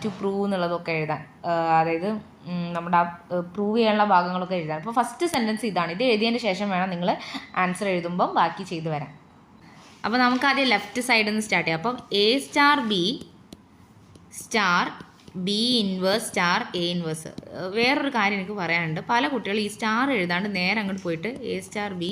ടു പ്രൂവ് എന്നുള്ളതൊക്കെ എഴുതാൻ. അതായത് നമ്മുടെ പ്രൂവ് ചെയ്യാനുള്ള ഭാഗങ്ങളൊക്കെ എഴുതാൻ. അപ്പോൾ ഫസ്റ്റ് സെൻറ്റൻസ് ഇതാണ്. ഇത് എഴുതിയതിന് ശേഷം വേണം നിങ്ങൾ ആൻസർ എഴുതുമ്പം ബാക്കി ചെയ്ത് വരാൻ. അപ്പോൾ നമുക്ക് ആദ്യം ലെഫ്റ്റ് സൈഡിൽ നിന്ന് സ്റ്റാർട്ട് ചെയ്യാം. അപ്പം A*B*B ഇൻവേഴ്സ് A ഇൻവേഴ്സ്. വേറൊരു കാര്യം എനിക്ക് പറയാനുണ്ട്. പല കുട്ടികളും ഈ സ്റ്റാർ എഴുതാണ്ട് നേരെ അങ്ങോട്ട് പോയിട്ട് A*B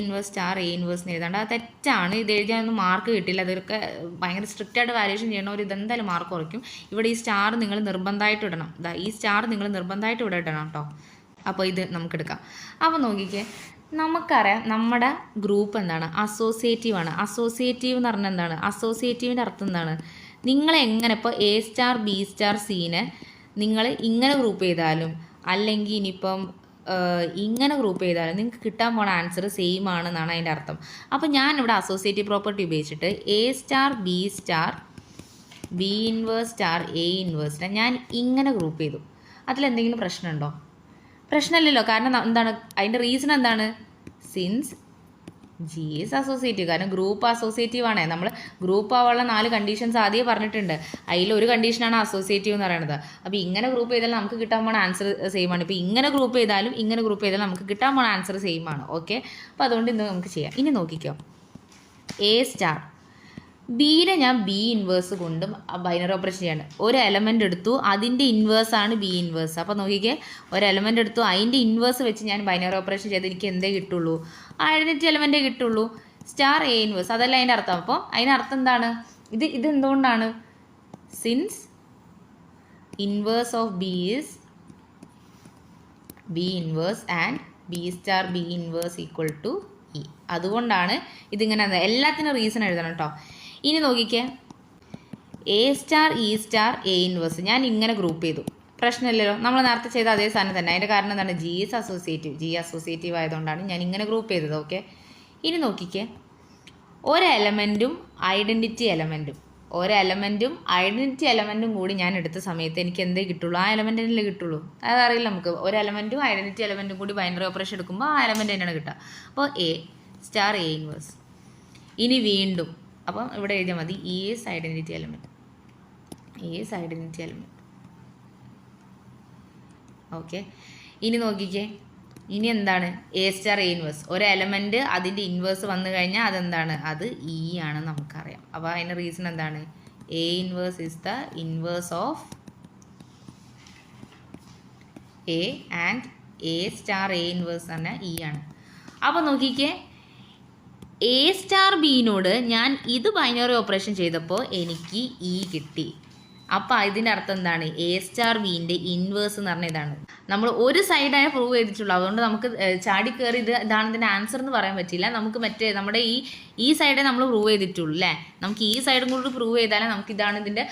ഇൻവേഴ്സ് A ഇൻവേഴ്സ് എന്ന് എഴുതാണ്ട്. അത് തെറ്റാണ്. ഇത് എഴുതിയാലൊന്നും മാർക്ക് കിട്ടില്ല. അതൊക്കെ ഭയങ്കര സ്ട്രിക്റ്റായിട്ട് വാല്യുവേഷൻ ചെയ്യണവർ ഇതെന്തായാലും മാർക്ക് കുറയ്ക്കും. ഇവിടെ ഈ സ്റ്റാർ നിങ്ങൾ നിർബന്ധമായിട്ട് ഇടണം. ഈ സ്റ്റാർ നിങ്ങൾ നിർബന്ധമായിട്ട് ഇവിടെ ഇടണം കേട്ടോ. അപ്പോൾ ഇത് നമുക്കെടുക്കാം. അപ്പോൾ നോക്കിക്കേ, നമുക്കറിയാം നമ്മുടെ ഗ്രൂപ്പ് എന്താണ്? അസോസിയേറ്റീവ് ആണ്. അസോസിയേറ്റീവ് എന്ന് പറഞ്ഞാൽ എന്താണ്? അസോസിയേറ്റീവിൻ്റെ അർത്ഥം എന്താണ്? നിങ്ങളെങ്ങനെ ഇപ്പോൾ A*B*Cനെ നിങ്ങൾ ഇങ്ങനെ ഗ്രൂപ്പ് ചെയ്താലും അല്ലെങ്കിൽ ഇനിയിപ്പം ഇങ്ങനെ ഗ്രൂപ്പ് ചെയ്താലും നിങ്ങൾക്ക് കിട്ടാൻ പോണ ആൻസർ സെയിം ആണെന്നാണ് അതിൻ്റെ അർത്ഥം. അപ്പോൾ ഞാനിവിടെ അസോസിയേറ്റീവ് പ്രോപ്പർട്ടി ഉപയോഗിച്ചിട്ട് A*B*B ഇൻവേഴ്സ് A ഇൻവേഴ്സിനെ ഞാൻ ഇങ്ങനെ ഗ്രൂപ്പ് ചെയ്തു. അതിലെന്തെങ്കിലും പ്രശ്നമുണ്ടോ? പ്രശ്നമില്ലല്ലോ. കാരണം എന്താണ് അതിൻ്റെ റീസൺ? എന്താണ്? Since G is associative. കാരണം ഗ്രൂപ്പ് അസോസിയേറ്റീവ് ആണ്. നമ്മൾ ഗ്രൂപ്പ് ആവാനുള്ള 4 കണ്ടീഷൻസ് ആദ്യമേ പറഞ്ഞിട്ടുണ്ട്. അതിലൊരു കണ്ടീഷനാണ് അസോസിയേറ്റീവ് എന്ന് പറയുന്നത്. അപ്പോൾ ഇങ്ങനെ ഗ്രൂപ്പ് ചെയ്താൽ നമുക്ക് കിട്ടാൻ പോണ ആൻസർ സെയിം ആണ്. ഇപ്പോൾ ഇങ്ങനെ ഗ്രൂപ്പ് ചെയ്താലും ഇങ്ങനെ ഗ്രൂപ്പ് ചെയ്താലും നമുക്ക് കിട്ടാൻ പോണ ആൻസർ സെയിം ആണ്. ഓക്കെ, അപ്പോൾ അതുകൊണ്ട് ഇന്ന് നമുക്ക് ചെയ്യാം. ഇനി നോക്കിക്കോ, ബിയിലെ ഞാൻ ബി ഇൻവേഴ്സ് കൊണ്ട് ബൈനറി ഓപ്പറേഷൻ ചെയ്യാണ്. ഒരു എലമെൻ്റ് എടുത്തു, അതിൻ്റെ ഇൻവേഴ്സാണ് ബി ഇൻവേഴ്സ്. അപ്പോൾ നോക്കിക്കേ, ഒരു എലമെൻ്റ് എടുത്തു, അതിൻ്റെ ഇൻവേഴ്സ് വെച്ച് ഞാൻ ബൈനറി ഓപ്പറേഷൻ ചെയ്ത് എനിക്ക് എന്തേ കിട്ടുള്ളൂ? ഐഡൻറ്റിറ്റി എലമെൻറ്റേ കിട്ടുള്ളൂ. A ഇൻവേഴ്സ്, അതല്ല അതിൻ്റെ അർത്ഥം. അപ്പോൾ അതിനർത്ഥം എന്താണ്? ഇത് എന്തുകൊണ്ടാണ്? Since inverse of b is b inverse and B*B inverse equal to E. അതുകൊണ്ടാണ് ഇതിങ്ങനെ. എല്ലാത്തിനും റീസൺ എഴുതണം കേട്ടോ. ഇനി നോക്കിക്കേ, A*E*A ഇൻവേഴ്സ് ഞാൻ ഇങ്ങനെ ഗ്രൂപ്പ് ചെയ്തു. പ്രശ്നമില്ലല്ലോ, നമ്മൾ നേരത്തെ ചെയ്ത അതേ സാധനം തന്നെ. അതിൻ്റെ കാരണം എന്താണ്? ജി അസോസിയേറ്റീവ് ആയതുകൊണ്ടാണ് ഞാൻ ഇങ്ങനെ ഗ്രൂപ്പ് ചെയ്തത്. ഓക്കെ, ഇനി നോക്കിക്കേ, ഒരു എലമെൻറ്റും ഐഡൻറ്റിറ്റി എലമെൻറ്റും കൂടി ഞാൻ എടുത്ത സമയത്ത് എനിക്ക് എന്തേ കിട്ടുള്ളൂ? ആ എലമെൻറ്റിനല്ലേ കിട്ടുള്ളൂ. അതറിയില്ല നമുക്ക്. ഒരു എലമെൻറ്റും ഐഡൻറ്റിറ്റി എലമെൻറ്റും കൂടി ബൈനറി ഓപ്പറേഷൻ എടുക്കുമ്പോൾ ആ എലമെൻറ്റ് തന്നെയാണ് കിട്ടുക. അപ്പോൾ A*A ഇൻവേഴ്സ്. ഇനി വീണ്ടും അപ്പം ഇവിടെ എഴുതിയാൽ മതി ഈസ് ഐഡൻറ്റിറ്റി എലമെൻറ്റ്. ഓക്കെ, ഇനി നോക്കിക്കേ, ഇനി എന്താണ്? A*A inverse. ഒരു എലമെൻറ്റ് അതിൻ്റെ ഇൻവേഴ്സ് വന്നു കഴിഞ്ഞാൽ അതെന്താണ്? അത് E ആണ് നമുക്കറിയാം. അപ്പോൾ അതിൻ്റെ റീസൺ എന്താണ്? A inverse is the inverse of A and A*A inverse തന്നെ E ആണ്. അപ്പോൾ നോക്കിക്കേ, A*Bനോട് ഞാൻ ഇത് ബൈനറി ഓപ്പറേഷൻ ചെയ്തപ്പോൾ എനിക്ക് E കിട്ടി. അപ്പോൾ ഇതിൻ്റെ അർത്ഥം എന്താണ്? A*Bൻ്റെ ഇൻവേഴ്സ് എന്ന് പറഞ്ഞാൽ ഇതാണ്. നമ്മൾ ഒരു സൈഡാണ് പ്രൂവ് ചെയ്തിട്ടുള്ളൂ. അതുകൊണ്ട് നമുക്ക് ചാടി കയറി ഇതാണ് ഇതിൻ്റെ ആൻസർ എന്ന് പറയാൻ പറ്റില്ല. നമുക്ക് നമ്മുടെ ഈ സൈഡേ നമ്മൾ പ്രൂവ് ചെയ്തിട്ടുള്ളൂ അല്ലേ? നമുക്ക് ഈ സൈഡും കൂടി പ്രൂവ് ചെയ്താലേ നമുക്ക് ഇതാണ് ഇതിൻ്റെ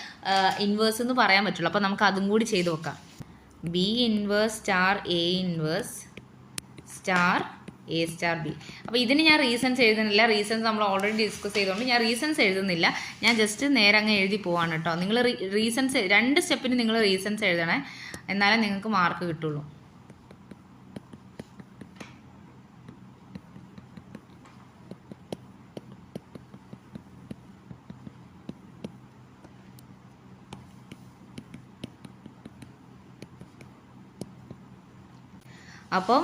ഇൻവേഴ്സ് എന്ന് പറയാൻ പറ്റുള്ളൂ. അപ്പോൾ നമുക്ക് അതും കൂടി ചെയ്ത് നോക്കാം. B inverse A inverse A star B. അപ്പോൾ ഇതിന് ഞാൻ റീസൺസ് എഴുതുന്നില്ല, റീസൺസ് നമ്മൾ ഓൾറെഡി ഡിസ്കസ് ചെയ്തുകൊണ്ട് ഞാൻ റീസൺസ് എഴുതുന്നില്ല. ഞാൻ ജസ്റ്റ് നേരെ അങ്ങ് എഴുതി പോവാണ് കേട്ടോ. നിങ്ങൾ റീസൺസ് 2 സ്റ്റെപ്പിന് നിങ്ങൾ റീസൺസ് എഴുതണേ, എന്നാലേ നിങ്ങൾക്ക് മാർക്ക് കിട്ടുള്ളൂ. അപ്പം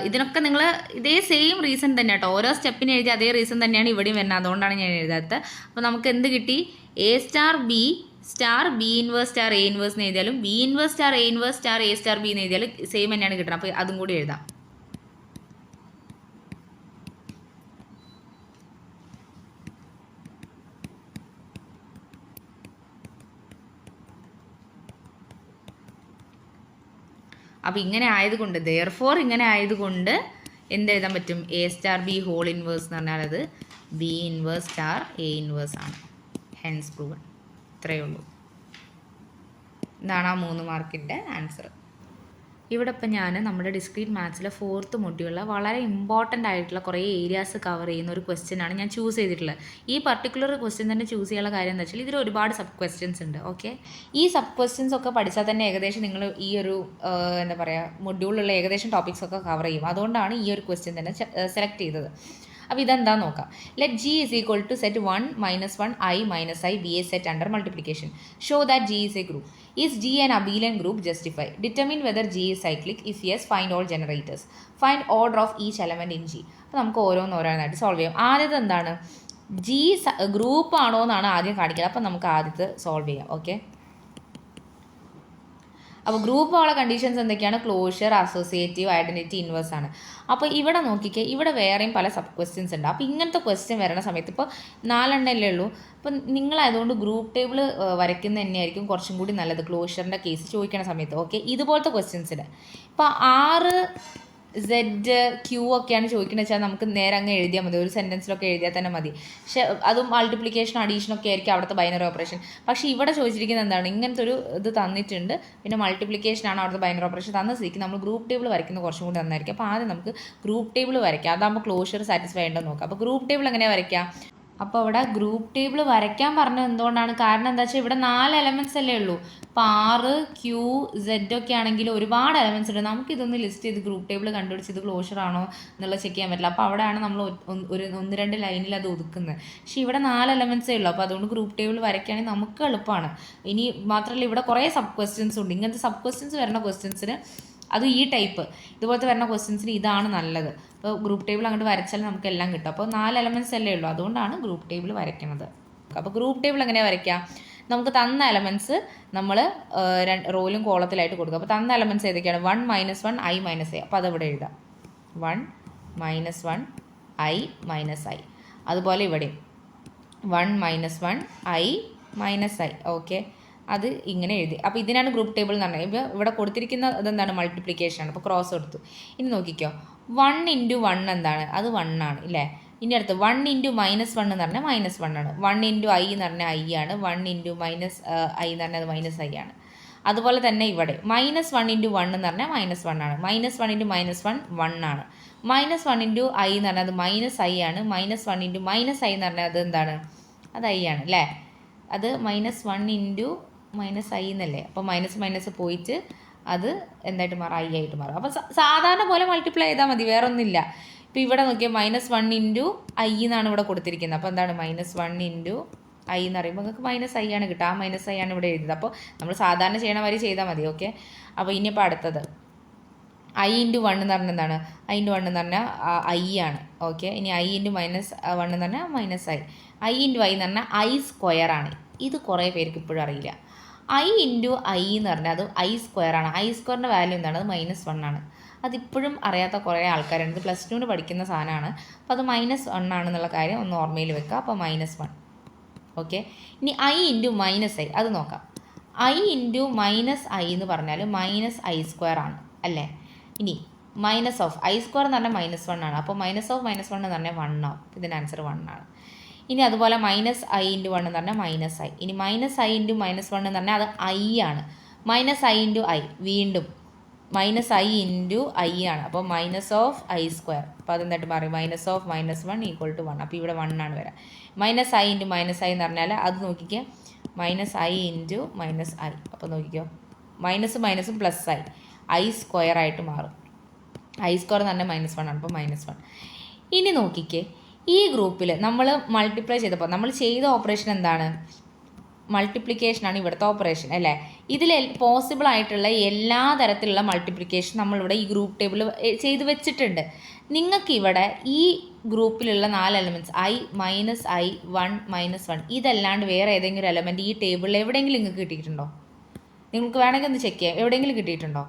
ഇതിനൊക്കെ നിങ്ങൾ ഇതേ സെയിം റീസൺ തന്നെ കേട്ടോ, ഓരോ സ്റ്റെപ്പിന് എഴുതി അതേ റീസൺ തന്നെയാണ് ഇവിടെയും വരുന്നത്, അതുകൊണ്ടാണ് ഞാൻ എഴുതാത്തത്. അപ്പോൾ നമുക്ക് എന്ത് കിട്ടി? A star B star B inverse star A inverse എന്ന് എഴുതിയാലും B inverse star A inverse star A star B എന്ന് എഴുതിയാലും സെയിം തന്നെയാണ് കിട്ടുന്നത്. അപ്പോൾ അതും കൂടി എഴുതാം. അപ്പോൾ ഇങ്ങനെ ആയതുകൊണ്ട് ദെയർഫോർ ഇങ്ങനെ ആയതുകൊണ്ട് എന്തെഴുതാൻ പറ്റും? A star B whole inverse എന്ന് പറഞ്ഞാൽ അത് B inverse star A inverse ആണ്. Hence proven. ഇത്രയേ ഉള്ളൂ. ഇതാണ് ആ 3 മാർക്കിൻ്റെ ആൻസർ. ഇവിടെ ഇപ്പം ഞാൻ നമ്മുടെ ഡിസ്ക്രീറ്റ് മാത്സിലെ 4th മൊഡ്യൂളിലെ വളരെ ഇമ്പോർട്ടൻ്റ് ആയിട്ടുള്ള കുറേ ഏരിയാസ് കവർ ചെയ്യുന്ന ഒരു ക്വസ്റ്റ്യനാണ് ഞാൻ ചൂസ് ചെയ്തിട്ടുള്ളത്. ഈ പർട്ടിക്കുലർ ക്വസ്റ്റ്യൻ തന്നെ ചൂസ് ചെയ്യാനുള്ള കാര്യം എന്താ വെച്ചാൽ ഇതിൽ ഒരുപാട് സബ് ക്വസ്റ്റ്യൻസ് ഉണ്ട്. ഓക്കെ, ഈ സബ് ക്വസ്റ്റ്യൻസ് ഒക്കെ പഠിച്ചാൽ തന്നെ ഏകദേശം നിങ്ങൾ ഈ ഒരു എന്താ പറയുക മൊഡ്യൂളിലുള്ള ഏകദേശം ടോപ്പിക്സ് ഒക്കെ കവർ ചെയ്യും. അതുകൊണ്ടാണ് ഈ ഒരു ക്വസ്റ്റ്യൻ തന്നെ സെലക്ട് ചെയ്തത്. അപ്പോൾ ഇതെന്താ നോക്കാം. Let G is equal to set 1 - 1 i - i be a set under multiplication. Show that G is a group. Is G an abelian group? Justify. Determine whether G is cyclic. If yes, find all generators. Find order of each element in G. അപ്പോൾ നമുക്ക് ഓരോന്നായിട്ട് solve ചെയ്യാം. ആദ്യത്തെ എന്താണ്? G group ആണോ എന്നാണ് ആദ്യം കാണിക്കുന്നത്. അപ്പോൾ നമുക്ക് ആദ്യത്തെ സോൾവ് ചെയ്യാം. ഓക്കെ, അപ്പോൾ ഗ്രൂപ്പുള്ള കണ്ടീഷൻസ് എന്തൊക്കെയാണ്? ക്ലോഷർ, അസോസിയേറ്റീവ്, ഐഡൻറ്റിറ്റി, ഇൻവേഴ്സ് ആണ്. അപ്പോൾ ഇവിടെ നോക്കിക്കേ, ഇവിടെ വേറെയും പല സബ് ക്വസ്റ്റ്യൻസ് ഉണ്ട്. അപ്പോൾ ഇങ്ങനത്തെ ക്വസ്റ്റ്യൻ വരണ സമയത്ത് ഇപ്പോൾ 4 എണ്ണല്ലേ ഉള്ളൂ. അപ്പം നിങ്ങളായതുകൊണ്ട് ഗ്രൂപ്പ് ടേബിൾ വരയ്ക്കുന്നത് തന്നെയായിരിക്കും കുറച്ചും കൂടി നല്ലത് ക്ലോഷറിൻ്റെ കേസ് ചോദിക്കുന്ന സമയത്ത്. ഓക്കെ, ഇതുപോലത്തെ ക്വസ്റ്റ്യൻസിന് ഇപ്പോൾ 6 Z Q ഒക്കെയാണ് ചോദിക്കുന്നത് വെച്ചാൽ നമുക്ക് നേരെ അങ്ങ് എഴുതിയാൽ മതി, ഒരു സെൻറ്റൻസിലൊക്കെ എഴുതിയാൽ തന്നെ മതി. പക്ഷേ അതും മൾട്ടിപ്ലിക്കേഷൻ അഡീഷനൊക്കെ ആയിരിക്കും അവിടുത്തെ ബൈനറി ഓപ്പറേഷൻ. പക്ഷേ ഇവിടെ ചോദിച്ചിരിക്കുന്നത് എന്താണ്? ഇങ്ങനത്തെ ഒരു ഇത് തന്നിട്ടുണ്ട്, പിന്നെ മൾട്ടിപ്ലിക്കേഷനാണ് അവിടുത്തെ ബൈനറി ഓപ്പറേഷൻ തന്ന സ്ഥിതിക്ക് നമ്മൾ ഗ്രൂപ്പ് ടേബിൾ വരയ്ക്കുന്നത് കുറച്ചും കൂടി നന്നായിരിക്കും. അപ്പോൾ ആദ്യം നമുക്ക് ഗ്രൂപ്പ് ടേബിൾ വരയ്ക്കാം, അതാകുമ്പോൾ ക്ലോഷർ സാറ്റിസ്ഫൈ ഉണ്ടോ നോക്കാം. അപ്പോൾ ഗ്രൂപ്പ് ടേബിൾ എങ്ങനെയാണ് വരയ്ക്കാം? അപ്പോൾ അവിടെ ഗ്രൂപ്പ് ടേബിൾ വരയ്ക്കാൻ പറഞ്ഞത് എന്തുകൊണ്ടാണ്? കാരണം എന്താ വെച്ചാൽ ഇവിടെ 4 എലമെൻറ്റ്സ് അല്ലേ ഉള്ളൂ. ഇപ്പോൾ 6 Q Z ഒക്കെ ആണെങ്കിൽ ഒരുപാട് എലമെൻറ്റ്സ് ഉണ്ട്. നമുക്കിതൊന്ന് ലിസ്റ്റ് ചെയ്ത് ഗ്രൂപ്പ് ടേബിൾ കണ്ടുപിടിച്ച് ഇത് ക്ലോഷർ ആണോ എന്നുള്ളത് ചെക്ക് ചെയ്യാൻ പറ്റില്ല. അപ്പോൾ അവിടെയാണ് നമ്മൾ ഒരു 1-2 ലൈനിൽ അത് ഒതുക്കുന്നത്. പക്ഷേ ഇവിടെ 4 എലമെൻറ്റ്സേ ഉള്ളൂ. അപ്പോൾ അതുകൊണ്ട് ഗ്രൂപ്പ് ടേബിൾ വരയ്ക്കുകയാണെങ്കിൽ നമുക്ക് എളുപ്പമാണ്. ഇനി മാത്രമല്ല ഇവിടെ കുറേ സബ് ക്വസ്റ്റ്യൻസ് ഉണ്ട്. ഇങ്ങനത്തെ സബ് ക്വസ്റ്റ്യൻസ് വരുന്ന ക്വസ്റ്റ്യൻസിന് അത് ഈ ടൈപ്പ് ഇതുപോലത്തെ വരുന്ന ക്വസ്റ്റ്യൻസിന് ഇതാണ് നല്ലത്. അപ്പോൾ ഗ്രൂപ്പ് ടേബിൾ അങ്ങോട്ട് വരച്ചാൽ നമുക്ക് എല്ലാം കിട്ടും. അപ്പോൾ 4 എലമെൻറ്റ്സ് അല്ലേ ഉള്ളൂ, അതുകൊണ്ടാണ് ഗ്രൂപ്പ് ടേബിൾ വരയ്ക്കുന്നത്. അപ്പോൾ ഗ്രൂപ്പ് ടേബിൾ എങ്ങനെയാണ് വരയ്ക്കുക? നമുക്ക് തന്ന എലമെൻറ്റ്സ് നമ്മൾ റോയിലും കോളത്തിലായിട്ട് കൊടുക്കുക. അപ്പോൾ തന്ന എലമെൻറ്റ്സ് ഏതൊക്കെയാണ്? 1 - 1 i - i. അപ്പോൾ അതവിടെ എഴുതാം, 1 - 1 i - i. അതുപോലെ ഇവിടെ 1 - 1 i - i. ഓക്കെ, അത് ഇങ്ങനെ എഴുതി. അപ്പോൾ ഇതിനാണ് ഗ്രൂപ്പ് ടേബിൾ എന്ന് പറഞ്ഞത്. ഇപ്പോൾ ഇവിടെ കൊടുത്തിരിക്കുന്ന ഇതെന്താണ്? മൾട്ടിപ്ലിക്കേഷൻ ആണ്. അപ്പോൾ ക്രോസ് കൊടുത്തു. ഇനി നോക്കിക്കോ, 1 × 1 എന്താണ്? അത് 1 ആണ് ഇല്ലേ. ഇനി അടുത്ത് 1 × -1 എന്ന് പറഞ്ഞാൽ -1 ആണ്. 1 × i എന്ന് പറഞ്ഞാൽ i ആണ്. 1 × -i എന്ന് പറഞ്ഞാൽ അത് -i ആണ്. അതുപോലെ തന്നെ ഇവിടെ -1 × 1 എന്ന് പറഞ്ഞാൽ -1 ആണ്. -1 × -1 1 ആണ്. -1 × i എന്ന് പറഞ്ഞാൽ അത് -i ആണ്. -1 × -i എന്ന് പറഞ്ഞാൽ അത് എന്താണ്? അത് i ആണ് അല്ലേ. അത് -1 × -i എന്നല്ലേ. അപ്പോൾ മൈനസ് പോയിട്ട് അത് എന്തായിട്ട് മാറും? i ആയിട്ട് മാറും. അപ്പോൾ സാധാരണ പോലെ മൾട്ടിപ്ലൈ ചെയ്താൽ മതി, വേറെ ഒന്നുമില്ല. ഇപ്പോൾ ഇവിടെ നോക്കിയാൽ -1 × i എന്നാണ് ഇവിടെ കൊടുത്തിരിക്കുന്നത്. അപ്പോൾ എന്താണ്? -1 × i എന്ന് പറയുമ്പോൾ നിങ്ങൾക്ക് -i ആണ് കിട്ടുക. ആ -i ആണ് ഇവിടെ എഴുതിയത്. അപ്പോൾ നമ്മൾ സാധാരണ ചെയ്യണ മാതിരി ചെയ്താൽ മതി. ഓക്കെ, അപ്പോൾ ഇനിയിപ്പോൾ അടുത്തത് i × 1 എന്ന് പറഞ്ഞാൽ എന്താണ്? i × 1 എന്ന് പറഞ്ഞാൽ i ആണ്. ഓക്കെ, ഇനി i × -1 എന്ന് പറഞ്ഞാൽ -i. i × i എന്ന് പറഞ്ഞാൽ i² ആണ്. ഇത് കുറേ പേർക്ക് ഇപ്പോഴും അറിയില്ല. i × i എന്ന് പറഞ്ഞാൽ അത് i² ആണ്. i² വാല്യൂ എന്താണ്? അത് -1 ആണ്. അതിപ്പോഴും അറിയാത്ത കുറേ ആൾക്കാരുണ്ട്. ഇത് +2 പഠിക്കുന്ന സാധനമാണ്. അപ്പോൾ അത് -1 ആണെന്നുള്ള കാര്യം ഒന്ന് ഓർമ്മയിൽ വെക്കുക. അപ്പോൾ -1. ഓക്കെ, ഇനി i × -i അത് നോക്കാം. i × -i എന്ന് പറഞ്ഞാൽ -i² ആണ് അല്ലേ. ഇനി -i² എന്ന് പറഞ്ഞാൽ -1 ആണ്. അപ്പോൾ -1 എന്ന് പറഞ്ഞാൽ 1 ആവും. ഇതിൻ്റെ ആൻസർ 1 ആണ്. ഇനി അതുപോലെ -i × 1 എന്ന് പറഞ്ഞാൽ -i. ഇനി -i × -1 എന്ന് പറഞ്ഞാൽ അത് i ആണ്. -i × i വീണ്ടും മൈനസ് ഐ ഇൻറ്റു ഐ ആണ്. അപ്പോൾ മൈനസ് ഓഫ് ഐ സ്ക്വയർ. അപ്പോൾ അതെന്തായിട്ട് മാറി മൈനസ് ഓഫ് -1 ഈക്വൽ ടു 1. അപ്പോൾ ഇവിടെ 1 ആണ് വരാം. Minus I into minus I എന്ന് പറഞ്ഞാൽ അത് നോക്കിക്കേ minus I into minus I. അപ്പോൾ നോക്കിക്കോ മൈനസും പ്ലസ് ഐ സ്ക്വയർ ആയിട്ട് മാറും. ഐ സ്ക്വയർ എന്ന് പറഞ്ഞാൽ -1 ആണ്. അപ്പോൾ -1. ഇനി നോക്കിക്കേ ഈ ഗ്രൂപ്പിൽ നമ്മൾ മൾട്ടിപ്ലൈ ചെയ്തപ്പോൾ നമ്മൾ ചെയ്ത ഓപ്പറേഷൻ എന്താണ്? മൾട്ടിപ്ലിക്കേഷനാണ് ഇവിടുത്തെ ഓപ്പറേഷൻ അല്ലേ. ഇതിൽ പോസിബിൾ ആയിട്ടുള്ള എല്ലാ തരത്തിലുള്ള മൾട്ടിപ്ലിക്കേഷൻ നമ്മളിവിടെ ഈ ഗ്രൂപ്പ് ടേബിൾ ചെയ്ത് വെച്ചിട്ടുണ്ട്. നിങ്ങൾക്ക് ഇവിടെ ഈ ഗ്രൂപ്പിലുള്ള 4 എലമെൻറ്റ്സ് ഐ -i 1 -1 ഇതല്ലാണ്ട് വേറെ ഏതെങ്കിലും എലമെൻറ്റ് ഈ ടേബിളിൽ എവിടെയെങ്കിലും നിങ്ങൾക്ക് കിട്ടിയിട്ടുണ്ടോ? നിങ്ങൾക്ക് വേണമെങ്കിൽ ഒന്ന് ചെക്ക് ചെയ്യാം. എവിടെയെങ്കിലും കിട്ടിയിട്ടുണ്ടോ?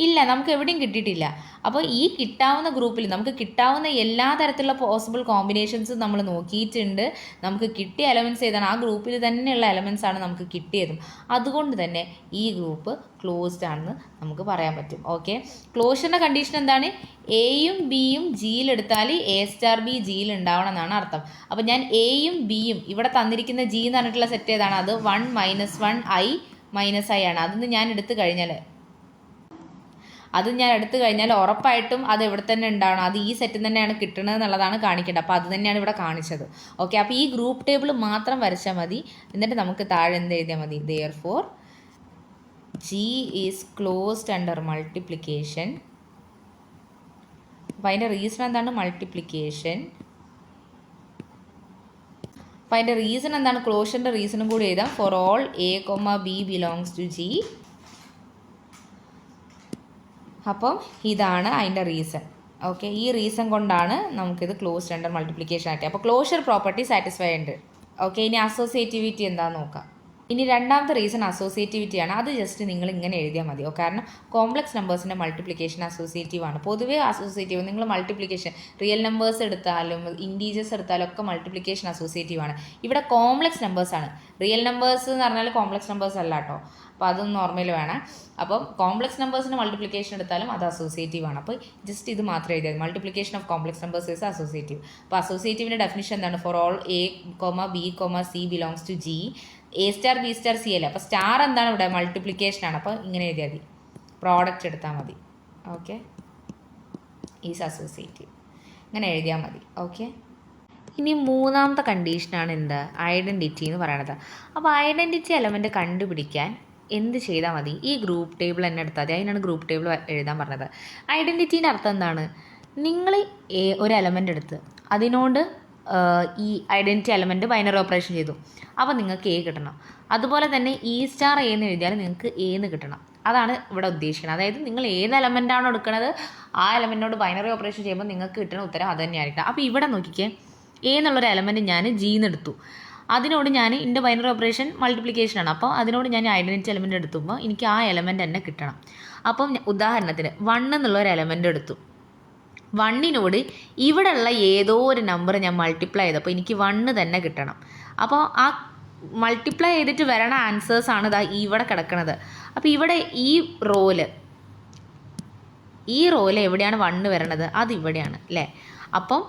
ഇല്ല, നമുക്ക് എവിടെയും കിട്ടിയിട്ടില്ല. അപ്പോൾ ഈ കിട്ടാവുന്ന ഗ്രൂപ്പിൽ നമുക്ക് കിട്ടാവുന്ന എല്ലാ തരത്തിലുള്ള പോസിബിൾ കോമ്പിനേഷൻസും നമ്മൾ നോക്കിയിട്ടുണ്ട്. നമുക്ക് കിട്ടിയ എലമെൻറ്റ്സ് ഏതാണ്? ആ ഗ്രൂപ്പിൽ തന്നെയുള്ള എലമെൻറ്റ്സ് ആണ് നമുക്ക് കിട്ടിയതും. അതുകൊണ്ട് തന്നെ ഈ ഗ്രൂപ്പ് ക്ലോസ്ഡ് ആണെന്ന് നമുക്ക് പറയാൻ പറ്റും. ഓക്കെ, ക്ലോഷറിൻ്റെ കണ്ടീഷൻ എന്താണ്? എയും ബിയും ജിയിലെടുത്താൽ എ സ്റ്റാർ ബി ജിയിൽ ഉണ്ടാവണം എന്നാണ് അർത്ഥം. അപ്പോൾ ഞാൻ എയും ബിയും ഇവിടെ തന്നിരിക്കുന്ന ജി എന്ന് പറഞ്ഞിട്ടുള്ള സെറ്റ് ഏതാണ്? അത് 1 -1 ഐ -i ആണ്. അതൊന്ന് ഞാൻ എടുത്തു കഴിഞ്ഞാൽ ഉറപ്പായിട്ടും അത് ഇവിടെ തന്നെ ഉണ്ടാവണം. അത് ഈ സെറ്റിൽ തന്നെയാണ് കിട്ടുന്നത് എന്നുള്ളതാണ് കാണിക്കേണ്ടത്. അപ്പോൾ അത് തന്നെയാണ് ഇവിടെ കാണിച്ചത്. ഓക്കെ, അപ്പോൾ ഈ ഗ്രൂപ്പ് ടേബിൾ മാത്രം വരച്ചാൽ മതി. എന്നിട്ട് നമുക്ക് താഴെ എന്ത് എഴുതിയാൽ മതി? therefore G is closed under multiplication. അപ്പോൾ അതിൻ്റെ റീസൺ എന്താണ്? മൾട്ടിപ്ലിക്കേഷൻ. അപ്പോൾ അതിൻ്റെ റീസൺ എന്താണ്? ക്ലോഷറിൻ്റെ റീസണും കൂടി എഴുതാം. Four all a, b belongs to G. അപ്പം ഇതാണ് അതിൻ്റെ റീസൺ. ഓക്കെ, ഈ റീസൺ കൊണ്ടാണ് നമുക്കിത് ക്ലോസ്ഡ് അണ്ടർ മൾട്ടിപ്ലിക്കേഷൻ ആയിട്ട്. അപ്പോൾ ക്ലോഷർ പ്രോപ്പർട്ടി സാറ്റിസ്ഫൈ ഉണ്ട്. ഓക്കെ, ഇനി അസോസിയേറ്റിവിറ്റി എന്താണെന്ന് നോക്കാം. ഇനി രണ്ടാമത്തെ റീസൺ അസോസിയേറ്റിവിറ്റിയാണ്. അത് ജസ്റ്റ് നിങ്ങൾ ഇങ്ങനെ എഴുതിയാൽ മതിയോ, കാരണം കോംപ്ലക്സ് നമ്പേഴ്സിൻ്റെ മൾട്ടിപ്ലിക്കേഷൻ അസോസിയേറ്റീവ് ആണ്. പൊതുവേ അസോസിയേറ്റീവ് നിങ്ങൾ മൾട്ടിപ്ലിക്കേഷൻ റിയൽ നമ്പേഴ്സ് എടുത്താലും ഇൻറ്റീജേഴ്സ് എടുത്താലും ഒക്കെ മൾട്ടിപ്ലിക്കേഷൻ അസോസിയേറ്റീവ് ആണ്. ഇവിടെ കോംപ്ലക്സ് നമ്പേഴ്സാണ്. റിയൽ നമ്പേഴ്സ് എന്ന് പറഞ്ഞാൽ കോംപ്ലക്സ് നമ്പേഴ്സ് അല്ല കേട്ടോ. അപ്പോൾ അതൊന്നും ഓർമ്മയിൽ വേണം. അപ്പം കോംപ്ലക്സ് നമ്പേഴ്സിൻ്റെ മൾട്ടിപ്ലിക്കേഷൻ എടുത്താലും അത് അസോസിയേറ്റീവ് ആണ്. അപ്പോൾ ജസ്റ്റ് ഇത് മാത്രം എഴുതിയത് multiplication of complex numbers is associative. അപ്പോൾ അസോസിയേറ്റീവിൻ്റെ ഡെഫിനിഷൻ എന്താണ്? Four all a, b, c belongs to G, a star b star c അല്ലേ. അപ്പോൾ സ്റ്റാർ എന്താണ് ഇവിടെ? മൾട്ടിപ്ലിക്കേഷനാണ്. അപ്പോൾ ഇങ്ങനെ എഴുതിയാൽ മതി, പ്രോഡക്റ്റ് എടുത്താൽ മതി. ഓക്കെ, ഈസ് അസോസിയേറ്റീവ് ഇങ്ങനെ എഴുതിയാൽ മതി. ഓക്കെ, ഇനി മൂന്നാമത്തെ കണ്ടീഷനാണ് എന്ത്? ഐഡൻറ്റിറ്റി എന്ന് പറയണത്. അപ്പോൾ ഐഡൻറ്റിറ്റി എലമെൻറ്റ് കണ്ടുപിടിക്കാൻ എന്ത് ചെയ്താൽ മതി? ഈ ഗ്രൂപ്പ് ടേബിൾ തന്നെ എടുത്താൽ മതി. അതിനാണ് ഗ്രൂപ്പ് ടേബിൾ എഴുതാൻ പറഞ്ഞത്. ഐഡൻറ്റിറ്റീൻ്റെ അർത്ഥം എന്താണ്? നിങ്ങൾ ഒരു എലമെൻ്റ് എടുത്ത് അതിനോട് ഈ ഐഡൻറ്റിറ്റി എലമെൻറ്റ് ബൈനറി ഓപ്പറേഷൻ ചെയ്തു. അപ്പോൾ നിങ്ങൾക്ക് എ കിട്ടണം. അതുപോലെ തന്നെ ഇ സ്റ്റാർ എ എന്ന് എഴുതിയാൽ നിങ്ങൾക്ക് എ എന്ന് കിട്ടണം. അതാണ് ഇവിടെ ഉദ്ദേശിക്കുന്നത്. അതായത് നിങ്ങൾ ഏത് എലമെൻ്റാണോ എടുക്കുന്നത് ആ എലമെൻറ്റിനോട് ബൈനറി ഓപ്പറേഷൻ ചെയ്യുമ്പോൾ നിങ്ങൾക്ക് കിട്ടുന്ന ഉത്തരം അത് തന്നെയായിരിക്കണം. അപ്പോൾ ഇവിടെ നോക്കിക്കേ, എ എന്നുള്ളൊരു എലമെൻറ്റ് ഞാൻ ജിന്ന് എടുത്തു. അതിനോട് ഞാൻ എൻ്റെ ബൈനറി ഓപ്പറേഷൻ മൾട്ടിപ്ലിക്കേഷനാണ്. അപ്പോൾ അതിനോട് ഞാൻ ഐഡൻറ്റിറ്റി എലമെൻറ്റ് എടുത്തുമ്പോൾ എനിക്ക് ആ എലമെൻറ്റ് തന്നെ കിട്ടണം. അപ്പം ഉദാഹരണത്തിന് 1 എന്നുള്ളൊരു എലമെൻറ്റ് എടുത്തു. 1നോട് ഇവിടെയുള്ള ഏതോ ഒരു നമ്പർ ഞാൻ മൾട്ടിപ്ലൈ ചെയ്തപ്പോൾ എനിക്ക് 1 തന്നെ കിട്ടണം. അപ്പോൾ ആ മൾട്ടിപ്ലൈ ചെയ്തിട്ട് വരണ ആൻസേഴ്സാണ് ഇതാ ഇവിടെ കിടക്കുന്നത്. അപ്പോൾ ഇവിടെ ഈ റോയിൽ എവിടെയാണ് 1 വരണത്? അത് ഇവിടെയാണ് അല്ലേ. അപ്പം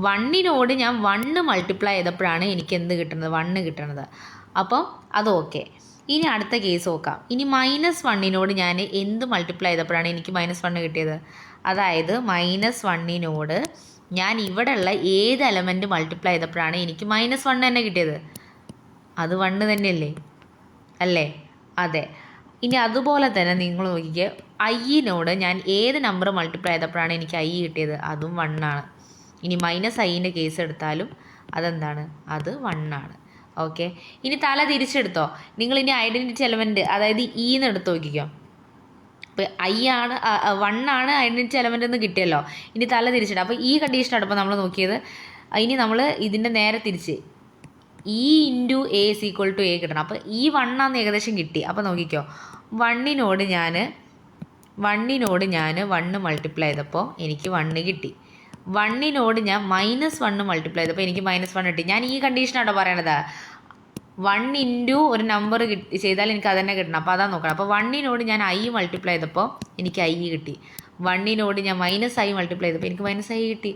1നോട് ഞാൻ 1 മൾട്ടിപ്ലൈ ചെയ്തപ്പോഴാണ് എനിക്ക് എന്ത് കിട്ടുന്നത്? 1 കിട്ടുന്നത്. അപ്പം അത് ഓക്കെ. ഇനി അടുത്ത കേസ് നോക്കാം. ഇനി -1നോട് ഞാൻ എന്ത് മൾട്ടിപ്ലൈ ചെയ്തപ്പോഴാണ് എനിക്ക് -1 കിട്ടിയത്? അതായത് -1നോട് ഞാൻ ഇവിടെയുള്ള ഏത് എലമെൻറ്റ് മൾട്ടിപ്ലൈ ചെയ്തപ്പോഴാണ് എനിക്ക് -1 തന്നെ കിട്ടിയത്? അത് 1 തന്നെയല്ലേ അല്ലേ? അതെ. ഇനി അതുപോലെ തന്നെ നിങ്ങൾ നോക്കിക്കേ, ഐനോട് ഞാൻ ഏത് നമ്പർ മൾട്ടിപ്ലൈ ചെയ്തപ്പോഴാണ് എനിക്ക് ഐ കിട്ടിയത്? അതും 1 ആണ്. ഇനി -iൻ്റെ കേസ് എടുത്താലും അതെന്താണ്? അത് 1 ആണ്. ഓക്കെ, ഇനി തല തിരിച്ചെടുത്തോ. നിങ്ങളിനി ഐഡൻറ്റിറ്റി എലമെൻറ്റ് അതായത് എന്ന് എടുത്ത് നോക്കിക്കോ. അപ്പോൾ 1 ആണ് ഐഡൻറ്റിറ്റി എലമെൻ്റ് എന്ന് കിട്ടിയല്ലോ. ഇനി തല തിരിച്ചിട്ട് അപ്പോൾ ഈ കണ്ടീഷനാണ് ഇപ്പോൾ നമ്മൾ നോക്കിയത്. ഇനി നമ്മൾ ഇതിൻ്റെ നേരെ തിരിച്ച് E × A = A കിട്ടണം. അപ്പോൾ ഈ 1 ആണെന്ന് ഏകദേശം കിട്ടി. അപ്പോൾ നോക്കിക്കോ, 1നോട് ഞാൻ 1 മൾട്ടിപ്ലൈ ചെയ്തപ്പോൾ എനിക്ക് 1 കിട്ടി. 1നോട് ഞാൻ -1 മൾട്ടിപ്ലൈ ചെയ്തപ്പോൾ എനിക്ക് -1 കിട്ടി. ഞാൻ ഈ കണ്ടീഷനാണോ പറയണത്? 1 × ഒരു നമ്പർ ചെയ്താൽ എനിക്ക് അത് തന്നെ കിട്ടണം. അപ്പോൾ അതാണ് നോക്കണം. അപ്പോൾ 1നോട് ഞാൻ i മൾട്ടിപ്ലൈ ചെയ്തപ്പോൾ എനിക്ക് i കിട്ടി. 1നോട് ഞാൻ -i മൾട്ടിപ്ലൈ ചെയ്തപ്പോൾ എനിക്ക് -i കിട്ടി.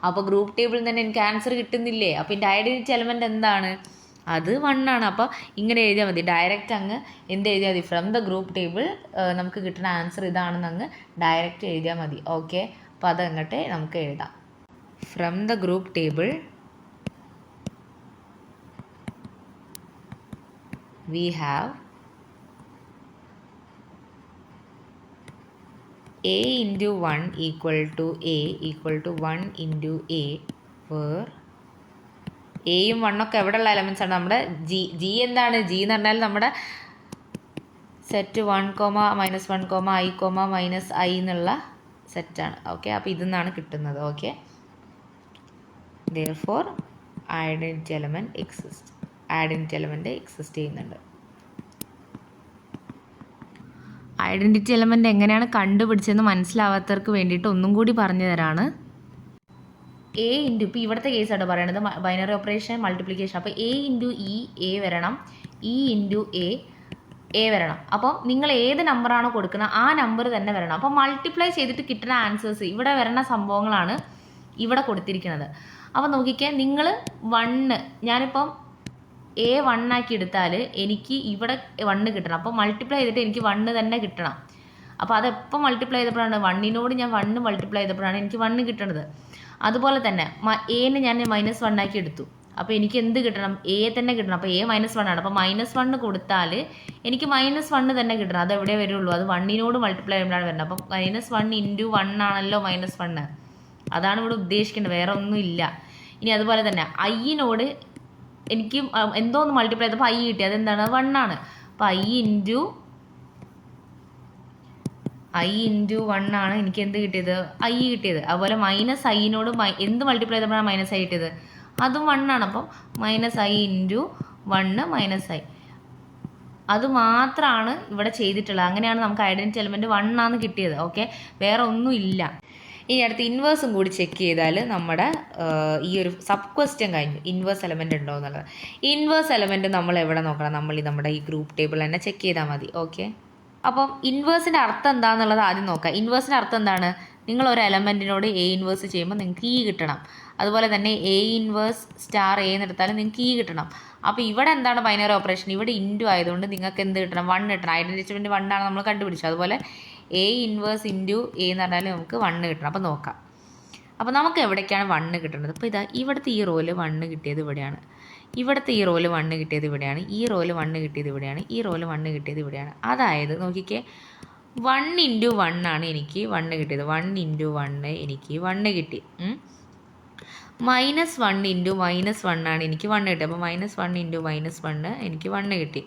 അപ്പോൾ ഗ്രൂപ്പ് ടേബിളിൽ തന്നെ എനിക്ക് ആൻസർ കിട്ടുന്നില്ലേ? അപ്പോൾ എൻ്റെ ഐഡൻറ്റിറ്റി എലമെൻറ്റ് എന്താണ്? അത് 1 ആണ്. അപ്പോൾ ഇങ്ങനെ എഴുതിയാൽ മതി. ഡയറക്റ്റ് അങ്ങ് എന്ത് എഴുതിയാൽ മതി, ഫ്രം ദ ഗ്രൂപ്പ് ടേബിൾ നമുക്ക് കിട്ടുന്ന ആൻസർ ഇതാണെന്ന് അങ്ങ് ഡയറക്റ്റ് എഴുതിയാൽ മതി. ഓക്കെ, അപ്പോൾ അതങ്ങോട്ട് നമുക്ക് എഴുതാം. From the group table we have a into 1 equal to a equal to 1 into a where എയും 1 ഒക്കെ എവിടെയുള്ള എലമെൻറ്റ്സ് ആണ്? നമ്മുടെ ജി എന്താണ്? ജി എന്ന് പറഞ്ഞാൽ നമ്മുടെ സെറ്റ് 1, -1, i, -i എന്നുള്ള സെറ്റാണ്. ഓക്കെ, അപ്പോൾ ഇതിൽ കിട്ടുന്നത്. Okay, therefore identity element exist ചെയ്യുന്നുണ്ട്. ഐഡൻറ്റിറ്റി എലമെൻറ്റ് എങ്ങനെയാണ് കണ്ടുപിടിച്ചതെന്ന് മനസ്സിലാവാത്തവർക്ക് വേണ്ടിയിട്ട് ഒന്നും കൂടി പറഞ്ഞു തരാണ്. എ ഇൻറ്റു, ഇപ്പോൾ ഇവിടുത്തെ കേസാണ് പറയണത്, ബൈനറി ഓപ്പറേഷൻ മൾട്ടിപ്ലിക്കേഷൻ. അപ്പോൾ എ ഇൻറ്റു ഇ എ വരണം, ഇ ഇൻറ്റു എ വരണം. അപ്പം നിങ്ങൾ ഏത് നമ്പറാണോ കൊടുക്കുന്നത് ആ നമ്പർ തന്നെ വരണം. അപ്പോൾ മൾട്ടിപ്ലൈ ചെയ്തിട്ട് കിട്ടുന്ന ആൻസേഴ്സ് ഇവിടെ വരുന്ന സംഭവങ്ങളാണ് ഇവിടെ കൊടുത്തിരിക്കുന്നത്. അപ്പോൾ നോക്കിക്കേ, നിങ്ങൾ 1, ഞാനിപ്പം എ 1 ആക്കി എടുത്താൽ എനിക്ക് ഇവിടെ 1 കിട്ടണം. അപ്പോൾ മൾട്ടിപ്ലൈ ചെയ്തിട്ട് എനിക്ക് 1 തന്നെ കിട്ടണം. അപ്പോൾ അതെപ്പോൾ മൾട്ടിപ്ലൈ ചെയ്തപ്പോഴാണ്, 1നോട് ഞാൻ 1 മൾട്ടിപ്ലൈ ചെയ്തപ്പോഴാണ് എനിക്ക് 1 കിട്ടണത്. അതുപോലെ തന്നെ എന് ഞാൻ -1 ആക്കി എടുത്തു. അപ്പോൾ എനിക്ക് എന്ത് കിട്ടണം? എ തന്നെ കിട്ടണം. അപ്പോൾ എ -1 ആണ്. അപ്പോൾ -1 കൊടുത്താൽ എനിക്ക് -1 തന്നെ കിട്ടണം. അത് എവിടെ വരുള്ളൂ? അത് 1നോട് മൾട്ടിപ്ലൈ ചെയ്യുമ്പോഴാണ് വരുന്നത്. അപ്പം -1 ഇൻറ്റു 1 ആണല്ലോ -1. അതാണ് ഇവിടെ ഉദ്ദേശിക്കേണ്ടത്, വേറെ ഒന്നും ഇല്ല. ഇനി അതുപോലെ തന്നെ ഐനോട് എനിക്ക് എന്തോ ഒന്ന് മൾട്ടിപ്ലൈ ചെയ്തപ്പോൾ ഐ കിട്ടി. അതെന്താണ്? 1 ആണ്. അപ്പോൾ ഐ ഇൻറ്റു 1 ആണ് എനിക്ക് എന്ത് കിട്ടിയത്? ഐ കിട്ടിയത്. അതുപോലെ -iനോട് എന്ത് മൾട്ടിപ്ലൈ ചെയ്തപ്പോഴാണ് -i കിട്ടിയത്? അതും 1 ആണ്. അപ്പം -i ഇൻറ്റു 1 -i അത് മാത്രമാണ് ഇവിടെ ചെയ്തിട്ടുള്ളത്. അങ്ങനെയാണ് നമുക്ക് ഐഡൻറ്റിറ്റി എലമെൻറ്റ് 1 ആണെന്ന് കിട്ടിയത്. ഓക്കെ, വേറെ ഒന്നും ഇല്ല. ഇനി അടുത്ത് ഇൻവേഴ്സും കൂടി ചെക്ക് ചെയ്താൽ നമ്മുടെ ഈ ഒരു സബ് ക്വസ്റ്റ്യൻ കഴിഞ്ഞു. ഇൻവേഴ്സ് എലമെൻറ്റ് ഉണ്ടോ എന്നുള്ളത്. ഇൻവേഴ്സ് എലമെൻറ്റ് നമ്മൾ എവിടെ നോക്കണം? നമ്മുടെ ഈ ഗ്രൂപ്പ് ടേബിൾ തന്നെ ചെക്ക് ചെയ്താൽ മതി. ഓക്കെ, അപ്പം ഇൻവേഴ്സിൻ്റെ അർത്ഥം എന്താണെന്നുള്ളത് ആദ്യം നോക്കാം. ഇൻവേഴ്സിൻ്റെ അർത്ഥം എന്താണ്? നിങ്ങൾ ഒരു എലമെൻറ്റിനോട് എ ഇൻവേഴ്സ് ചെയ്യുമ്പോൾ നിങ്ങൾക്ക് ഈ കിട്ടണം. അതുപോലെ തന്നെ എ ഇൻവേഴ്സ് സ്റ്റാർ എ എന്നെടുത്താലും നിങ്ങൾക്ക് ഈ കിട്ടണം. അപ്പോൾ ഇവിടെ എന്താണ് ബൈനറി ഓപ്പറേഷൻ? ഇവിടെ ഇൻറ്റു ആയതുകൊണ്ട് നിങ്ങൾക്ക് എന്ത് കിട്ടണം? 1 കിട്ടണം. ഐഡൻറ്റിറ്റി 1 ആണ് നമ്മൾ കണ്ടുപിടിച്ചത്. അതുപോലെ എ ഇൻവേഴ്സ് ഇൻറ്റു എ എന്ന് പറഞ്ഞാൽ നമുക്ക് 1 കിട്ടണം. അപ്പോൾ നോക്കാം. അപ്പോൾ നമുക്ക് എവിടേക്കാണ് 1 കിട്ടുന്നത്? അപ്പോൾ ഇതാ ഇവിടുത്തെ ഈ റോല് 1 കിട്ടിയത് ഇവിടെയാണ്, ഇവിടുത്തെ ഈ റോല് 1 കിട്ടിയത് ഇവിടെയാണ്, ഈ റോല് 1 കിട്ടിയത് ഇവിടെയാണ്, ഈ റോല് 1 കിട്ടിയത് ഇവിടെയാണ്. അതായത് നോക്കിക്കേ, 1 ഇൻറ്റു 1 ആണ് എനിക്ക് 1 കിട്ടിയത്. 1 ഇൻറ്റു 1 എനിക്ക് 1 കിട്ടി. -1 ഇൻറ്റു -1 ആണ് എനിക്ക് 1 കിട്ടി. അപ്പോൾ -1 ഇൻറ്റു -1 എനിക്ക് 1 കിട്ടി.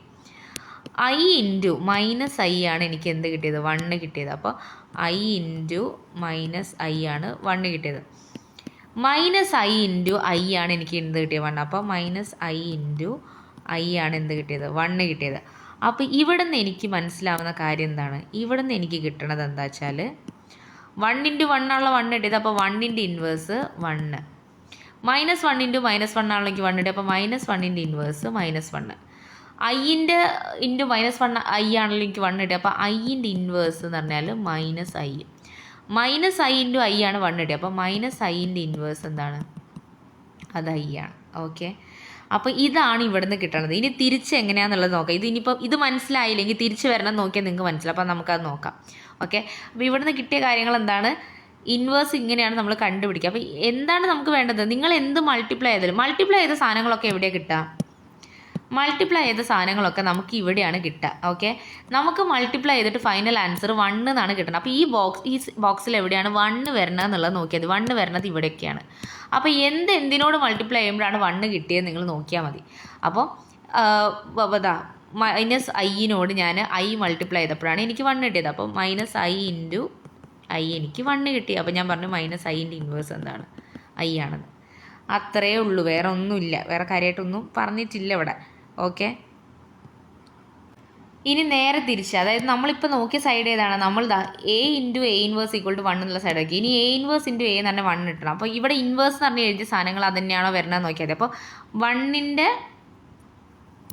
ഐ ഇൻറ്റു -i ആണ് എനിക്ക് എന്ത് കിട്ടിയത്? 1 കിട്ടിയത്. അപ്പോൾ ഐ ഇൻറ്റു -i ആണ് 1 കിട്ടിയത്. -i ഇൻറ്റു i ആണ് എനിക്ക് എന്ത് കിട്ടിയത്? 1. അപ്പോൾ -i ഇൻറ്റു i ആണ് എന്ത് കിട്ടിയത്? 1 കിട്ടിയത്. അപ്പോൾ ഇവിടെ നിന്ന് എനിക്ക് മനസ്സിലാവുന്ന കാര്യം എന്താണ്? ഇവിടെ നിന്ന് എനിക്ക് കിട്ടണത് എന്താ വെച്ചാൽ 1 ഇൻറ്റു 1 ആണല്ലോ 1 കിട്ടിയത്. അപ്പോൾ 1ൻ്റെ ഇൻവേഴ്സ് 1. -1 ഇൻറ്റു -1 ആണല്ലോ എനിക്ക് 1 കിട്ടിയത്. അപ്പോൾ -1ൻ്റെ ഇൻവേഴ്സ് -1. ഐൻ്റെ ഇൻറ്റു -1 i ആണല്ലോ എനിക്ക് 1 കിട്ടിയത്. അപ്പോൾ ഐൻ്റെ ഇൻവേഴ്സ് എന്ന് പറഞ്ഞാൽ -i ഇൻറ്റു i ആണ് 1 കിട്ടിയത്. അപ്പോൾ -iൻ്റെ ഇൻവേഴ്സ് എന്താണ്? അത് i ആണ്. ഓക്കെ, അപ്പോൾ ഇതാണ് ഇവിടെ നിന്ന് കിട്ടണത്. ഇനി തിരിച്ച് എങ്ങനെയാണെന്നുള്ളത് നോക്കാം. ഇനിയിപ്പോൾ ഇത് മനസ്സിലായില്ലെങ്കിൽ തിരിച്ച് വരണം നോക്കിയാൽ നിങ്ങൾക്ക് മനസ്സിലാവും. അപ്പോൾ നമുക്കത് നോക്കാം. ഓക്കെ, അപ്പോൾ ഇവിടെ നിന്ന് കിട്ടിയ കാര്യങ്ങൾ എന്താണ്? ഇൻവേഴ്സ് ഇങ്ങനെയാണ് നമ്മൾ കണ്ടുപിടിക്കുക. അപ്പോൾ എന്താണ് നമുക്ക് വേണ്ടത്? നിങ്ങൾ എന്ത് മൾട്ടിപ്ലൈ ചെയ്ത സാധനങ്ങളൊക്കെ എവിടെയാണ് കിട്ടുക? മൾട്ടിപ്ലൈ ചെയ്ത സാധനങ്ങളൊക്കെ നമുക്ക് ഇവിടെയാണ് കിട്ടുക. ഓക്കെ, നമുക്ക് മൾട്ടിപ്ലൈ ചെയ്തിട്ട് ഫൈനൽ ആൻസർ 1 എന്നാണ് കിട്ടുന്നത്. അപ്പോൾ ഈ ബോക്സിൽ എവിടെയാണ് 1 വരണത് എന്നുള്ളത് നോക്കിയത്. 1 വരണത് ഇവിടെയൊക്കെയാണ്. അപ്പോൾ എന്തിനോട് മൾട്ടിപ്ലൈ ചെയ്യുമ്പോഴാണ് 1 കിട്ടിയത് നിങ്ങൾ നോക്കിയാൽ മതി. അപ്പോൾ -iനോട് ഞാൻ i മൾട്ടിപ്ലൈ ചെയ്തപ്പോഴാണ് എനിക്ക് 1 കിട്ടിയത്. അപ്പോൾ -i ഇൻറ്റു i എനിക്ക് 1 കിട്ടി. അപ്പോൾ ഞാൻ പറഞ്ഞു -iൻ്റെ ഇൻവേഴ്സ് എന്താണ്? i ആണെന്ന്. അത്രയേ ഉള്ളൂ, വേറെ ഒന്നുമില്ല, വേറെ കാര്യമായിട്ടൊന്നും പറഞ്ഞിട്ടില്ല ഇവിടെ. ഓക്കെ, ഇനി നേരെ തിരിച്ച്, അതായത് നമ്മളിപ്പോൾ നോക്കിയ സൈഡ് ഏതാണ്? നമ്മൾ a into a inverse equal to 1 എന്നുള്ള സൈഡാക്കി. ഇനി എ ഇൻവേഴ്സ് ഇൻറ്റു എ എന്ന് പറഞ്ഞാൽ 1 കിട്ടണം. അപ്പോൾ ഇവിടെ ഇൻവേഴ്സ് എന്ന് പറഞ്ഞാൽ എഴുതിയ സാധനങ്ങൾ അത് തന്നെയാണോ വരണത് നോക്കിയാൽ മതി. അപ്പോൾ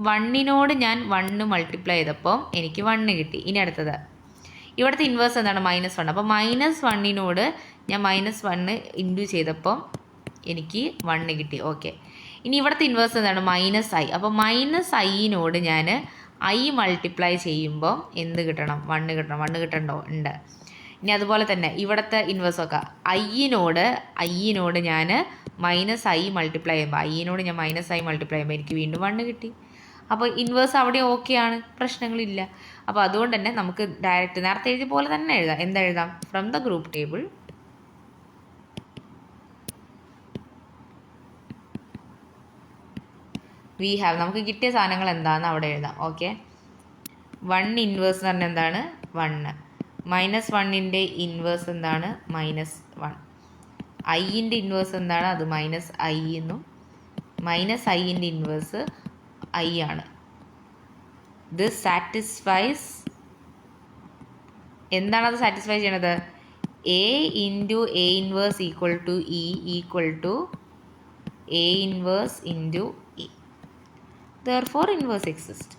1നോട് ഞാൻ 1 മൾട്ടിപ്ലൈ ചെയ്തപ്പോൾ എനിക്ക് 1 കിട്ടി. ഇനി അടുത്തത് ഇവിടുത്തെ ഇൻവേഴ്സ് എന്താണ്? -1. അപ്പോൾ -1നോട് ഞാൻ -1 ഇൻറ്റു ചെയ്തപ്പോൾ എനിക്ക് 1 കിട്ടി. ഓക്കെ, ഇനി ഇവിടുത്തെ ഇൻവേഴ്സ് എന്താണ്? -i. അപ്പോൾ -iനോട് ഞാൻ i മൾട്ടിപ്ലൈ ചെയ്യുമ്പോൾ എന്ത് കിട്ടണം? 1 കിട്ടണം. 1 കിട്ടണ്ടോ? ഉണ്ട്. ഇനി അതുപോലെ തന്നെ ഇവിടുത്തെ ഇൻവേഴ്സ് നോക്കാം. iനോട് ഞാൻ -i മൾട്ടിപ്ലൈ ചെയ്യുമ്പോൾ iനോട് ഞാൻ -i മൾട്ടിപ്ലൈ ചെയ്യുമ്പോൾ എനിക്ക് വീണ്ടും 1 കിട്ടി. അപ്പോൾ ഇൻവേഴ്സ് അവിടെ ഓക്കെയാണ്, പ്രശ്നങ്ങളില്ല. അപ്പോൾ അതുകൊണ്ട് തന്നെ നമുക്ക് ഡയറക്റ്റ് നേരത്തെ എഴുതിയ പോലെ തന്നെ എഴുതാം. എന്താ എഴുതാം? From the group table we have, നമുക്ക് കിട്ടിയ സാധനങ്ങൾ എന്താണെന്ന് അവിടെ എഴുതാം. ഓക്കെ, 1 ഇൻവേഴ്സ് എന്ന് പറഞ്ഞാൽ എന്താണ്? 1. -1ൻ്റെ ഇൻവേഴ്സ് എന്താണ്? -1. iൻ്റെ ഇൻവേഴ്സ് എന്താണ്? അത് -i എന്നും -iൻ്റെ ഇൻവേഴ്സ് i ആണ്. ദിസ് സാറ്റിസ്ഫൈസ്, എന്താണത് സാറ്റിസ്ഫൈ ചെയ്യണത്? a into a inverse equal to e equal to a inverse into e. therefore inverse exist.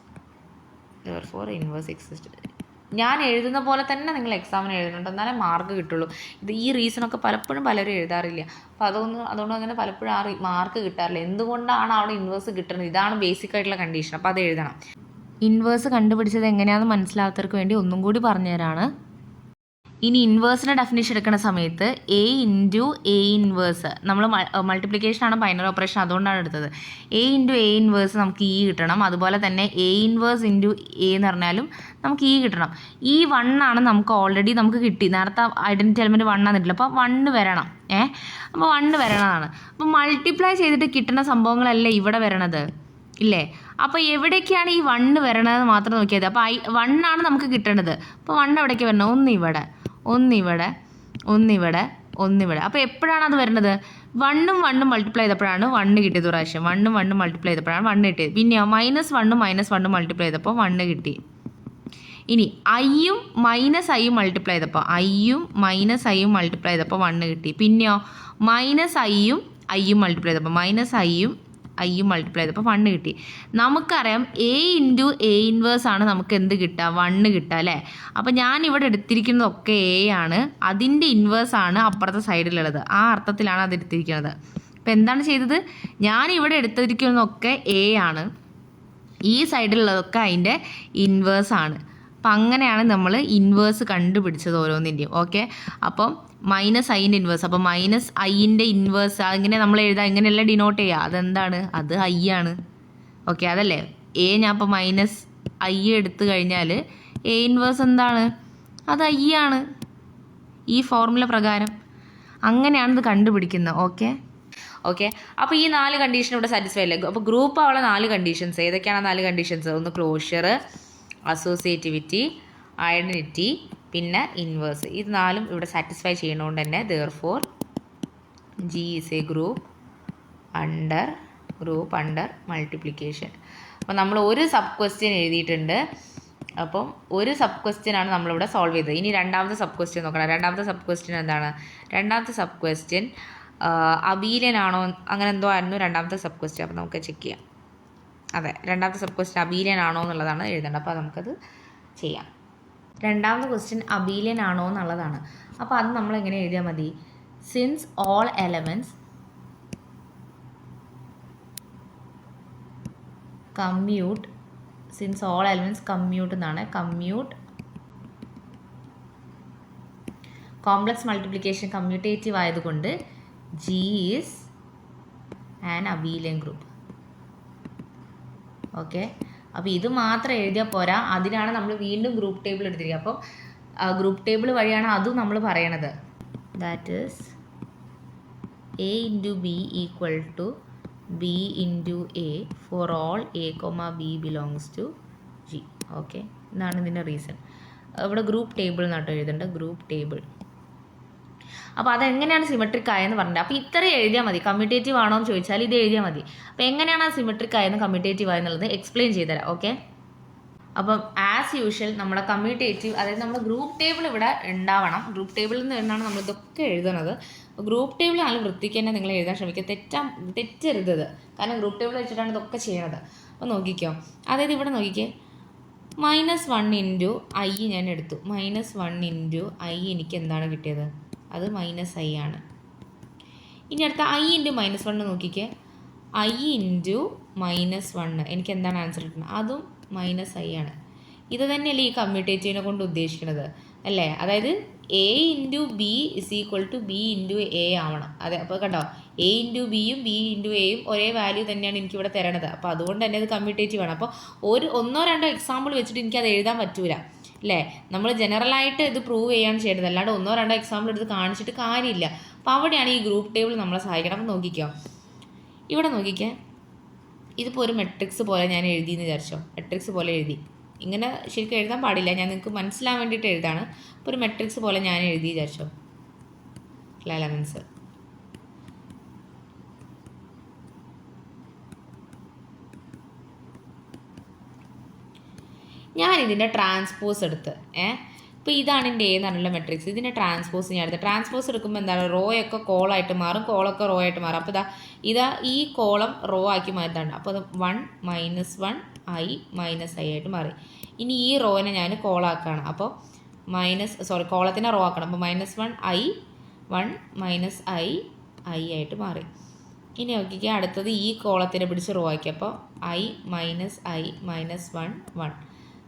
ഞാൻ എഴുതുന്ന പോലെ തന്നെ നിങ്ങൾ എക്സാമിന് എഴുതുന്നുണ്ട്, എന്നാലേ മാർക്ക് കിട്ടുള്ളൂ. ഈ റീസണൊക്കെ പലപ്പോഴും പലരും എഴുതാറില്ല. അപ്പോൾ അതുകൊണ്ട് അങ്ങനെ പലപ്പോഴും മാർക്ക് കിട്ടാറില്ല. എന്തുകൊണ്ടാണ് അവിടെ ഇൻവേഴ്സ് കിട്ടുന്നത്? ഇതാണ് ബേസിക് ആയിട്ടുള്ള കണ്ടീഷൻ. അപ്പോൾ അത് എഴുതണം. ഇൻവേഴ്സ് കണ്ടുപിടിച്ചത് എങ്ങനെയാണെന്ന് മനസ്സിലാത്തവർക്ക് വേണ്ടി ഒന്നും കൂടി പറഞ്ഞുതരാണ്. ഇനി ഇൻവേഴ്സിൻ്റെ ഡെഫിനിഷൻ എടുക്കുന്ന സമയത്ത് a ഇൻറ്റു a ഇൻവേഴ്സ്, നമ്മൾ മൾട്ടിപ്ലിക്കേഷനാണ് ബൈനറി ഓപ്പറേഷൻ, അതുകൊണ്ടാണ് എടുത്തത്. a ഇൻറ്റു a ഇൻവേഴ്സ് നമുക്ക് e കിട്ടണം. അതുപോലെ തന്നെ a ഇൻവേഴ്സ് ഇൻറ്റു a എന്ന് പറഞ്ഞാലും നമുക്ക് e കിട്ടണം. ഈ 1 ആണ് നമുക്ക് ഓൾറെഡി നമുക്ക് കിട്ടി. നേരത്തെ ഐഡൻറ്റിറ്റി എലമെൻറ്റ് 1 ആണെന്നിട്ടില്ല. അപ്പോൾ 1 വരണം. അപ്പോൾ 1 വരണതാണ്. അപ്പോൾ മൾട്ടിപ്ലൈ ചെയ്തിട്ട് കിട്ടുന്ന സംഭവങ്ങളല്ല ഇവിടെ വരണത്, ഇല്ലേ? അപ്പോൾ എവിടേക്കാണ് ഈ 1 വരണത് മാത്രം നോക്കിയത്. അപ്പോൾ 1 ആണ് നമുക്ക് കിട്ടേണ്ടത്. അപ്പോൾ 1 എവിടേക്ക് വരണം? ഒന്നിവിടെ. അപ്പോൾ എപ്പോഴാണ് അത് വരുന്നത്? 1ഉം 1ഉം മൾട്ടിപ്ലൈ ചെയ്തപ്പോഴാണ് 1 കിട്ടിയത്. പ്രാവശ്യം 1ഉം 1ഉം മൾട്ടിപ്ലൈ ചെയ്തപ്പോഴാണ് 1 കിട്ടിയത്. പിന്നെയോ -1ഉം -1ഉം മൾട്ടിപ്ലൈ ചെയ്തപ്പോൾ 1 കിട്ടി. ഇനി iയും -iയും മൾട്ടിപ്ലൈ ചെയ്തപ്പോൾ 1 കിട്ടി. പിന്നെയോ -iയും iയും മൾട്ടിപ്ലൈ ചെയ്തപ്പോൾ -iയും മൾട്ടിപ്ലൈ ചെയ്തപ്പോൾ 1 കിട്ടി. നമുക്കറിയാം a ഇൻറ്റു a ഇൻവേഴ്സ് ആണ് നമുക്ക് എന്ത് കിട്ടുക? 1 കിട്ടുക, അല്ലേ? അപ്പോൾ ഞാനിവിടെ എടുത്തിരിക്കുന്നതൊക്കെ a ആണ്, അതിൻ്റെ ഇൻവേഴ്സ് ആണ് അപ്പുറത്തെ സൈഡിലുള്ളത്. ആ അർത്ഥത്തിലാണ് അത് എടുത്തിരിക്കുന്നത്. അപ്പോൾ എന്താണ് ചെയ്തത്? ഞാനിവിടെ എടുത്തിരിക്കുന്നതൊക്കെ a ആണ്, ഈ സൈഡിലുള്ളതൊക്കെ അതിൻ്റെ ഇൻവേഴ്സ് ആണ്. അപ്പം അങ്ങനെയാണ് നമ്മൾ ഇൻവേഴ്സ് കണ്ടുപിടിച്ചത് ഓരോന്നിൻ്റെയും. ഓക്കെ, അപ്പം -iൻ്റെ ഇൻവേഴ്സ്, അപ്പോൾ -iൻ്റെ ഇൻവേഴ്സ് അങ്ങനെ നമ്മൾ എഴുതാം. ഇങ്ങനെയല്ല ഡിനോട്ട് ചെയ്യുക. അതെന്താണ്? അത് i ആണ്. ഓക്കെ, അതല്ലേ a. ഞാൻ അപ്പോൾ -i എടുത്തു കഴിഞ്ഞാൽ a ഇൻവേഴ്സ് എന്താണ്? അത് i ആണ്. ഈ ഫോർമുല പ്രകാരം അങ്ങനെയാണ് ഇത് കണ്ടുപിടിക്കുന്നത്. ഓക്കെ, അപ്പോൾ ഈ 4 കണ്ടീഷൻ ഇവിടെ സാറ്റിസ്ഫൈ അല്ലേ? അപ്പോൾ ഗ്രൂപ്പ് ആവുള്ള 4 കണ്ടീഷൻസ് ഏതൊക്കെയാണ്? 4 കണ്ടീഷൻസ്. ഒന്ന് ക്ലോഷർ, അസോസിയേറ്റിവിറ്റി, ഐഡൻറ്റിറ്റി, പിന്നെ ഇൻവേഴ്സ്. ഇത് 4ഉം ഇവിടെ സാറ്റിസ്ഫൈ ചെയ്യണതുകൊണ്ട് തന്നെ therefore G is a group under multiplication. അപ്പോൾ നമ്മൾ ഒരു സബ് ക്വസ്റ്റ്യൻ എഴുതിയിട്ടുണ്ട്. അപ്പം ഒരു സബ് ക്വസ്റ്റ്യൻ ആണ് നമ്മളിവിടെ സോൾവ് ചെയ്തത്. ഇനി രണ്ടാമത്തെ സബ് ക്വസ്റ്റ്യൻ നോക്കണം. രണ്ടാമത്തെ സബ് ക്വസ്റ്റ്യൻ എന്താണ്? രണ്ടാമത്തെ സബ് ക്വസ്റ്റ്യൻ അബീലിയനാണോ അങ്ങനെ എന്തോ ആയിരുന്നു രണ്ടാമത്തെ സബ് ക്വസ്റ്റ്യൻ. അപ്പോൾ നമുക്ക് ചെക്ക് ചെയ്യാം. അതെ, രണ്ടാമത്തെ സബ് ക്വസ്റ്റ്യൻ അബീലിയനാണോ എന്നുള്ളതാണ് എഴുതേണ്ടത്. അപ്പോൾ നമുക്കത് ചെയ്യാം. രണ്ടാമത്തെ ക്വസ്റ്റ്യൻ അബീലിയൻ ആണോ എന്നുള്ളതാണ്. അപ്പോൾ അത് നമ്മൾ എങ്ങനെ എഴുതിയാൽ മതി? Since all elements commute, since all elements commute എന്നാണ്. കമ്മ്യൂട്ട് കോംപ്ലക്സ് മൾട്ടിപ്ലിക്കേഷൻ കമ്മ്യൂട്ടേറ്റീവ് ആയതുകൊണ്ട് G is an Abelian group. Okay, അപ്പോൾ ഇത് മാത്രം എഴുതിയാൽ പോരാ, അതിനാണ് നമ്മൾ വീണ്ടും ഗ്രൂപ്പ് ടേബിൾ എടുത്തിരിക്കുക. അപ്പം ഗ്രൂപ്പ് ടേബിൾ വഴിയാണ് അതും നമ്മൾ പറയണത്. That is a into b equal to b into a for all a, b belongs to G. Okay, ഇതാണ് ഇതിൻ്റെ റീസൺ. ഇവിടെ ഗ്രൂപ്പ് ടേബിൾ എന്നാട്ടോ എഴുതേണ്ടത്, ഗ്രൂപ്പ് ടേബിൾ. അപ്പോൾ അതെങ്ങനെയാണ് സിമെട്രിക് ആയെന്ന് പറഞ്ഞത്. അപ്പോൾ ഇത്ര എഴുതിയാൽ മതി. കമ്മ്യൂട്ടേറ്റീവ് ആണോ എന്ന് ചോദിച്ചാൽ ഇത് എഴുതിയാൽ മതി. അപ്പോൾ എങ്ങനെയാണ് സിമെട്രിക് ആയെന്ന് കമ്മ്യൂട്ടേറ്റീവ് ആയെന്നുള്ളത് എക്സ്പ്ലെയിൻ ചെയ്തുതരാം. ഓക്കെ, അപ്പം ആസ് യൂഷ്വൽ നമ്മുടെ കമ്മ്യൂട്ടേറ്റീവ്, അതായത് നമ്മുടെ ഗ്രൂപ്പ് ടേബിൾ ഇവിടെ ഉണ്ടാവണം. ഗ്രൂപ്പ് ടേബിളിൽ നിന്നാണ് നമ്മൾ ഇതൊക്കെ എഴുതുന്നത്. അപ്പോൾ ഗ്രൂപ്പ് ടേബിൾ നല്ല വൃത്തിക്ക് തന്നെ നിങ്ങൾ എഴുതാൻ ശ്രമിക്കുക. തെറ്റരുത്, കാരണം ഗ്രൂപ്പ് ടേബിൾ വെച്ചിട്ടാണ് ഇതൊക്കെ ചെയ്യണത്. അപ്പോൾ നോക്കിക്കോ, അതായത് ഇവിടെ നോക്കിക്കേ, -1 ഇൻറ്റു i ഞാൻ എടുത്തു. -1 ഇൻറ്റു i എനിക്ക് എന്താണ് കിട്ടിയത്? അത് -i ആണ്. ഇനി അടുത്ത i ഇൻറ്റു -1 നോക്കിക്കേ, ഐ ഇൻറ്റു -1 എനിക്ക് എന്താണ് ആൻസർ കിട്ടുന്നത്? അതും -i ആണ്. ഇത് തന്നെയല്ലേ ഈ കമ്മ്യൂട്ടേറ്റീവിനെ കൊണ്ട് ഉദ്ദേശിക്കുന്നത് അല്ലേ? അതായത് a into b is equal to b into a ആവണം. അതെ, അപ്പോൾ കണ്ടോ, എ ഇൻറ്റു ബിയും ബി ഇൻറ്റു എയും ഒരേ വാല്യൂ തന്നെയാണ് എനിക്കിവിടെ തരണത്. അപ്പോൾ അതുകൊണ്ട് തന്നെ അത് കമ്മ്യൂട്ടേറ്റീവ് ആണ്. അപ്പോൾ ഒന്നോ രണ്ടോ എക്സാമ്പിൾ വെച്ചിട്ട് എനിക്കത് എഴുതാൻ പറ്റൂല അല്ലേ? നമ്മൾ ജനറലായിട്ട് ഇത് പ്രൂവ് ചെയ്യാണ് ചെയ്യേണ്ടത്, അല്ലാണ്ട് ഒന്നോ രണ്ടോ എക്സാമ്പിൾ എടുത്ത് കാണിച്ചിട്ട് കാര്യമില്ല. അപ്പോൾ അവിടെയാണ് ഈ ഗ്രൂപ്പ് ടേബിൾ നമ്മളെ സഹായിക്കണം. അപ്പോൾ നോക്കിക്കോ, ഇവിടെ നോക്കിക്കേ, ഇതിപ്പോൾ ഒരു മെട്രിക്സ് പോലെ ഞാൻ എഴുതിയെന്ന് വിചാരിച്ചോ. മെട്രിക്സ് പോലെ എഴുതി, ഇങ്ങനെ ശരിക്കും എഴുതാൻ പാടില്ല, ഞാൻ നിങ്ങൾക്ക് മനസ്സിലാൻ വേണ്ടിയിട്ട് എഴുതാണ്. ഇപ്പോൾ ഒരു മെട്രിക്സ് പോലെ ഞാൻ എഴുതി വിചാരിച്ചോ, എലമെൻറ്റ്സ്. ഞാനിതിൻ്റെ ട്രാൻസ്പോസ് എടുത്ത് ഇപ്പോൾ ഇതാണ് എൻ്റെ എ എന്നുള്ള മെട്രിക്സ്. ഇതിൻ്റെ ട്രാൻസ്പോസ് ഞാൻ എടുത്ത്, ട്രാൻസ്പോസ് എടുക്കുമ്പോൾ എന്താണ്, റോ ഒക്കെ കോളായിട്ട് മാറും, കോളൊക്കെ റോ ആയിട്ട് മാറും. അപ്പോൾ ഇതാ ഈ കോളം റോ ആക്കി മാറ്റാണ്. അപ്പോൾ അത് 1 -1 i -i ആയിട്ട് മാറി. ഇനി ഈ റോനെ ഞാൻ കോളാക്കുകയാണ്. അപ്പോൾ കോളത്തിനെ റോ ആക്കണം. അപ്പോൾ -1 i 1 - i ആയിട്ട് മാറി. ഇനി നോക്കിക്കുക, അടുത്തത് ഈ കോളത്തിനെ പിടിച്ച് റോ ആക്കി. അപ്പോൾ i -i -1 1.